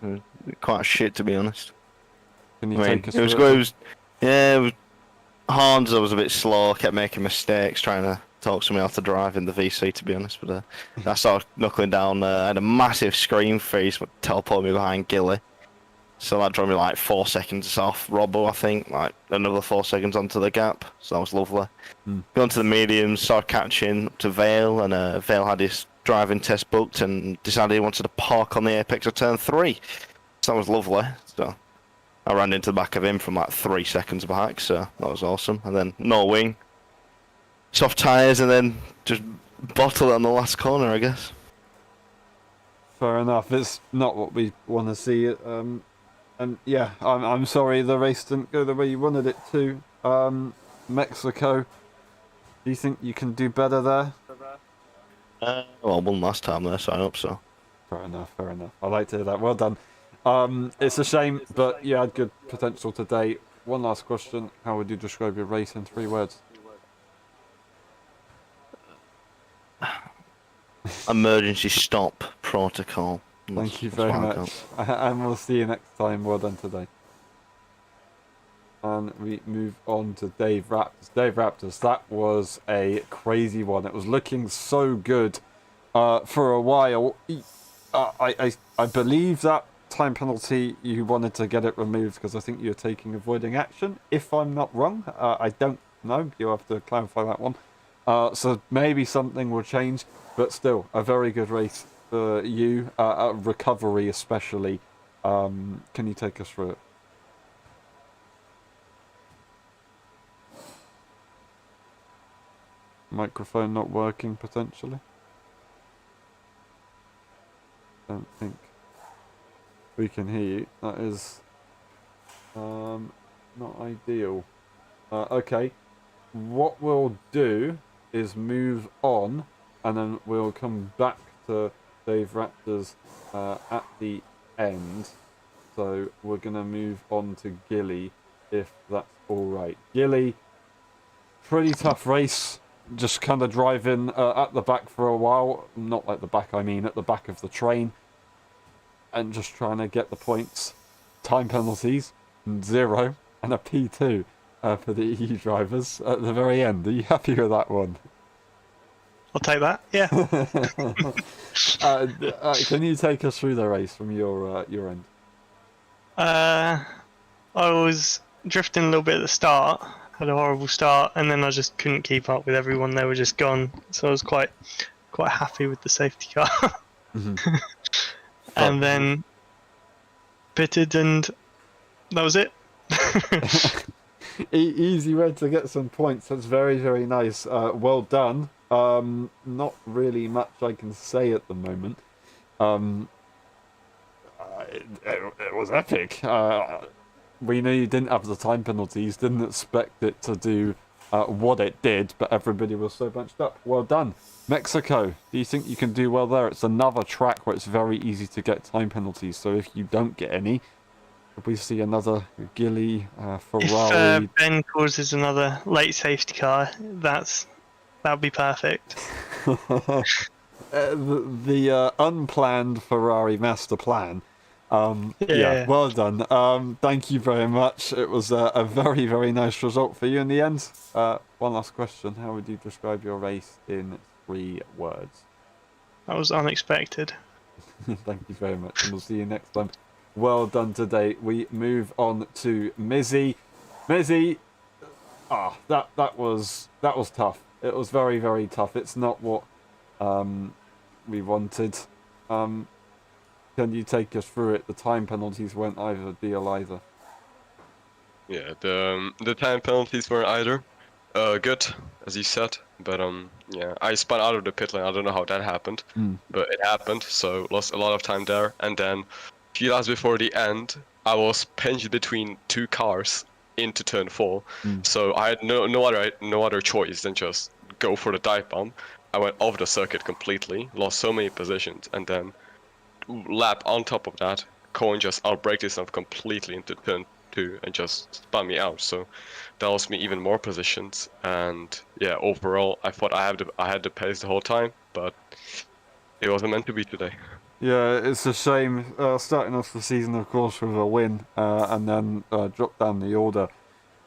quite shit to be honest. Can you take us through it was Hans, I was a bit slow, kept making mistakes, trying to talk to me how to drive in the VC, to be honest. But I started knuckling down. I had a massive screen freeze, but teleported me behind Gilly. So that drove me like 4 seconds off Robbo, I think, like another 4 seconds onto the gap. So that was lovely. Going to the mediums, started catching up to Vale, and Vale had his driving test booked and decided he wanted to park on the apex of turn 3. So that was lovely. So I ran into the back of him from like 3 seconds back, so that was awesome. And then no wing, soft tyres, and then just bottle it on the last corner, I guess. Fair enough. It's not what we want to see. And yeah, I'm sorry the race didn't go the way you wanted it to. Mexico, do you think you can do better there? Well, I won last time there, so I hope so. Fair enough, fair enough. I like to hear that. Well done. It's a shame, but you had good potential today. One last question. How would you describe your race in 3 words? Emergency stop protocol. Thank you very much. And we'll see you next time. Well done today. And we move on to Dave Raptors. Dave Raptors, that was a crazy one. It was looking so good for a while. I believe that time penalty, you wanted to get it removed because I think you're taking avoiding action, if I'm not wrong. I don't know. You'll have to clarify that one. So maybe something will change, but still, a very good race for you. Recovery especially. Can you take us through it? Microphone not working potentially. Don't think we can hear you. That is not ideal. Okay, what we'll do is move on, and then we'll come back to Dave Raptors at the end. So we're gonna move on to Gilly, if that's all right. Gilly, pretty tough race. Just kind of driving at the back for a while. Not like the back, I mean at the back of the train. And just trying to get the points. Time penalties, 0. And a P2 for the EU drivers at the very end. Are you happy with that one? I'll take that, yeah. Can you take us through the race from your end? I was drifting a little bit at the start. Had a horrible start, and then I just couldn't keep up with everyone. They were just gone, so I was quite happy with the safety car. And then pitted, and that was it. Easy way to get some points. That's very, very nice. Well done. Not really much I can say at the moment. It was epic. We knew you didn't have the time penalties, didn't expect it to do what it did, but everybody was so bunched up. Well done. Mexico, do you think you can do well there? It's another track where it's very easy to get time penalties, so if you don't get any, if we see another Gilly, Ferrari... If Ben causes another late safety car, that'd be perfect. the unplanned Ferrari master plan. Yeah, well done. Thank you very much. It was a very, very nice result for you in the end. One last question. How would you describe your race in 3 words? That was unexpected. Thank you very much, and we'll see you next time. Well done today. We move on to Mizzy. Mizzy, that was tough. It was very, very tough. It's not what we wanted. Can you take us through it? The time penalties weren't ideal either. Yeah, the time penalties weren't either good, as you said. But yeah, I spun out of the pit lane. I don't know how that happened, but it happened. So lost a lot of time there. And then a few laps before the end, I was pinched between 2 cars into turn 4. So I had no other choice than just go for the dive bomb. I went off the circuit completely, lost so many positions, and then lap on top of that, Cohen just outbraked himself completely into turn 2 and just spun me out. So that lost me even more positions. And yeah, overall, I thought I had the pace the whole time, but it wasn't meant to be today. Yeah, it's a shame. Starting off the season, of course, with a win, and then drop down the order.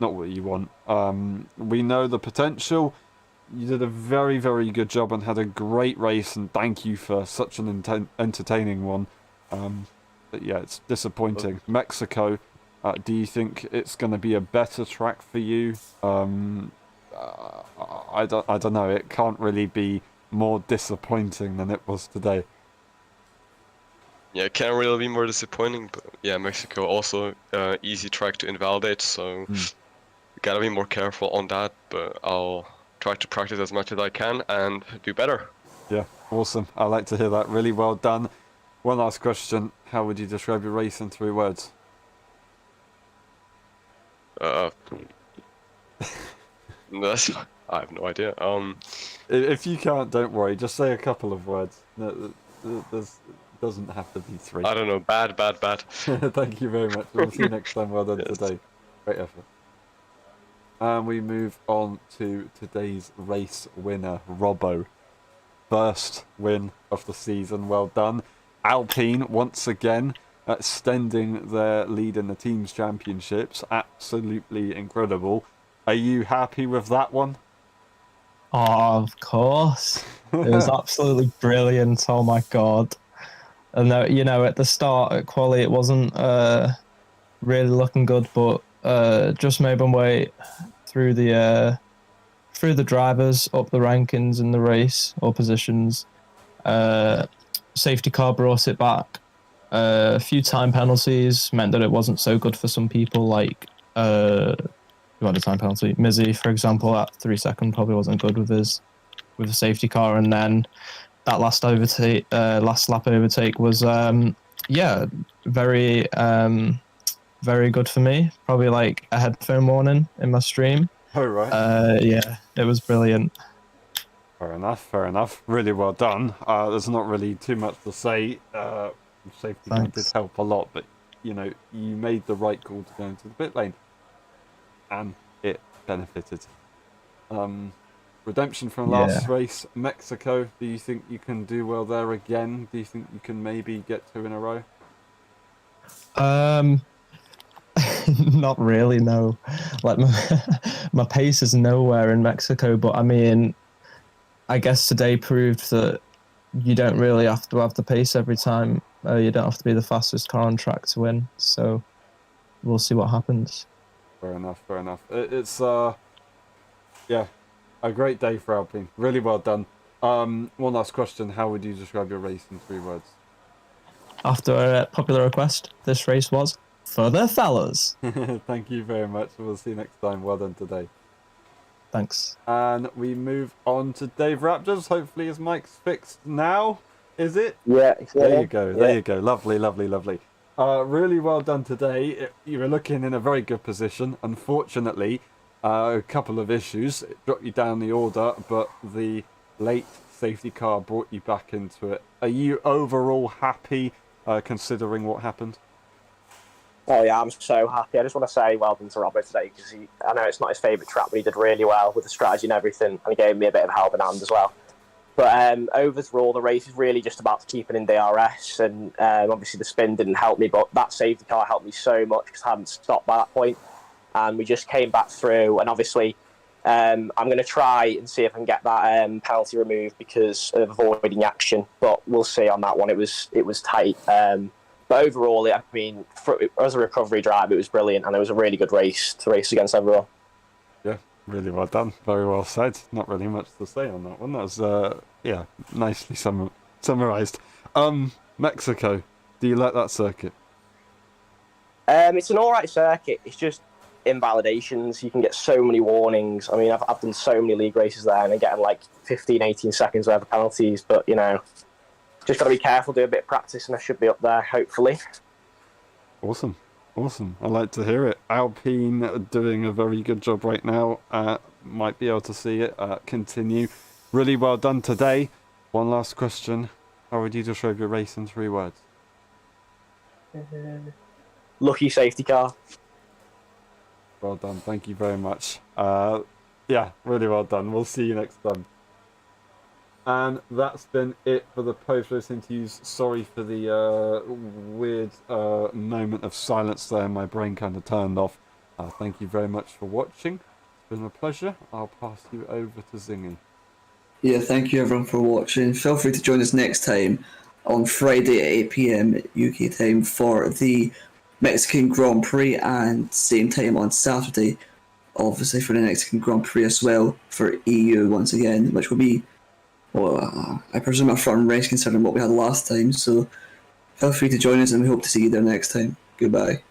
Not what you want. We know the potential. You did a very, very good job and had a great race, and thank you for such an entertaining one. But yeah, it's disappointing. Mexico, do you think it's going to be a better track for you? I don't know. It can't really be more disappointing than it was today. Yeah, it can't really be more disappointing, but yeah, Mexico also easy track to invalidate, so gotta be more careful on that, but I'll try to practice as much as I can and do better. Yeah, awesome. I like to hear that. Really well done. One last question. How would you describe your race in 3 words? That's, I have no idea. If you can't, don't worry. Just say a couple of words. There's doesn't have to be 3. I don't know. Bad. Thank you very much. We'll see you next time. Well done today. Great effort. And we move on to today's race winner, Robbo. First win of the season. Well done. Alpine, once again, extending their lead in the Teams Championships. Absolutely incredible. Are you happy with that one? Oh, of course. It was absolutely brilliant. Oh my god. And at the start at quali, it wasn't really looking good, but just made my way through the drivers, up the rankings in the race or positions. Safety car brought it back. A few time penalties meant that it wasn't so good for some people, like who had a time penalty. Mizzy, for example, at 3 second probably wasn't good with the safety car, and then that last lap overtake was very very good for me. Probably like a headphone warning in my stream. Oh right. Yeah, it was brilliant. Fair enough. Really well done. There's not really too much to say. Safety car did help a lot, but you made the right call to go into the pit lane, and it benefited. Redemption from last race, Mexico. Do you think you can do well there again? Do you think you can maybe get 2 in a row? Not really, no. Like my pace is nowhere in Mexico, but I mean, I guess today proved that you don't really have to have the pace every time. You don't have to be the fastest car on track to win. So we'll see what happens. Fair enough. It's a great day for Alpine. Really well done. One last question. How would you describe your race in 3 words? after a popular request, this race was for the fellas. Thank you very much. We'll see you next time. Well done today. Thanks. And we move on to Dave Raptors. Hopefully his mic's fixed now. Is it? Yeah. There you go. There you go. Lovely, lovely, lovely. Really well done today. You were looking in a very good position. Unfortunately, a couple of issues. It dropped you down the order, but the late safety car brought you back into it. Are you overall happy considering what happened? Oh yeah, I'm so happy. I just want to say well done to Robert today because I know it's not his favourite track, but he did really well with the strategy and everything, and he gave me a bit of a helping hand as well. But overall, the race is really just about keeping in DRS, and obviously the spin didn't help me, but that safety car helped me so much because I hadn't stopped by that point, and we just came back through. And obviously, I'm going to try and see if I can get that penalty removed because of avoiding action, but we'll see on that one. It was tight. But overall, I mean, as a recovery drive, it was brilliant, and it was a really good race to race against everyone. Yeah, really well done. Very well said. Not really much to say on that one. That was, yeah, nicely summarised. Mexico, do you like that circuit? It's an alright circuit. It's just invalidations. You can get so many warnings. I mean, I've done so many league races there, and I'm getting like 15, 18 seconds worth of penalties, but, you know, just got to be careful, do a bit of practice, and I should be up there, hopefully. Awesome. Awesome. I like to hear it. Alpine are doing a very good job right now. Might be able to see it continue. Really well done today. One last question. How would you describe your race in 3 words? Lucky safety car. Well done. Thank you very much. Yeah, really well done. We'll see you next time. And that's been it for the post-race interviews. Sorry for the weird moment of silence there. My brain kind of turned off. Thank you very much for watching. It's been a pleasure. I'll pass you over to Zingy. Yeah, thank you everyone for watching. Feel free to join us next time on Friday at 8 PM UK time for the Mexican Grand Prix, and same time on Saturday, obviously, for the Mexican Grand Prix as well for EU once again, which will be, well, I presume a fun race considering what we had last time. So feel free to join us, and we hope to see you there next time. Goodbye.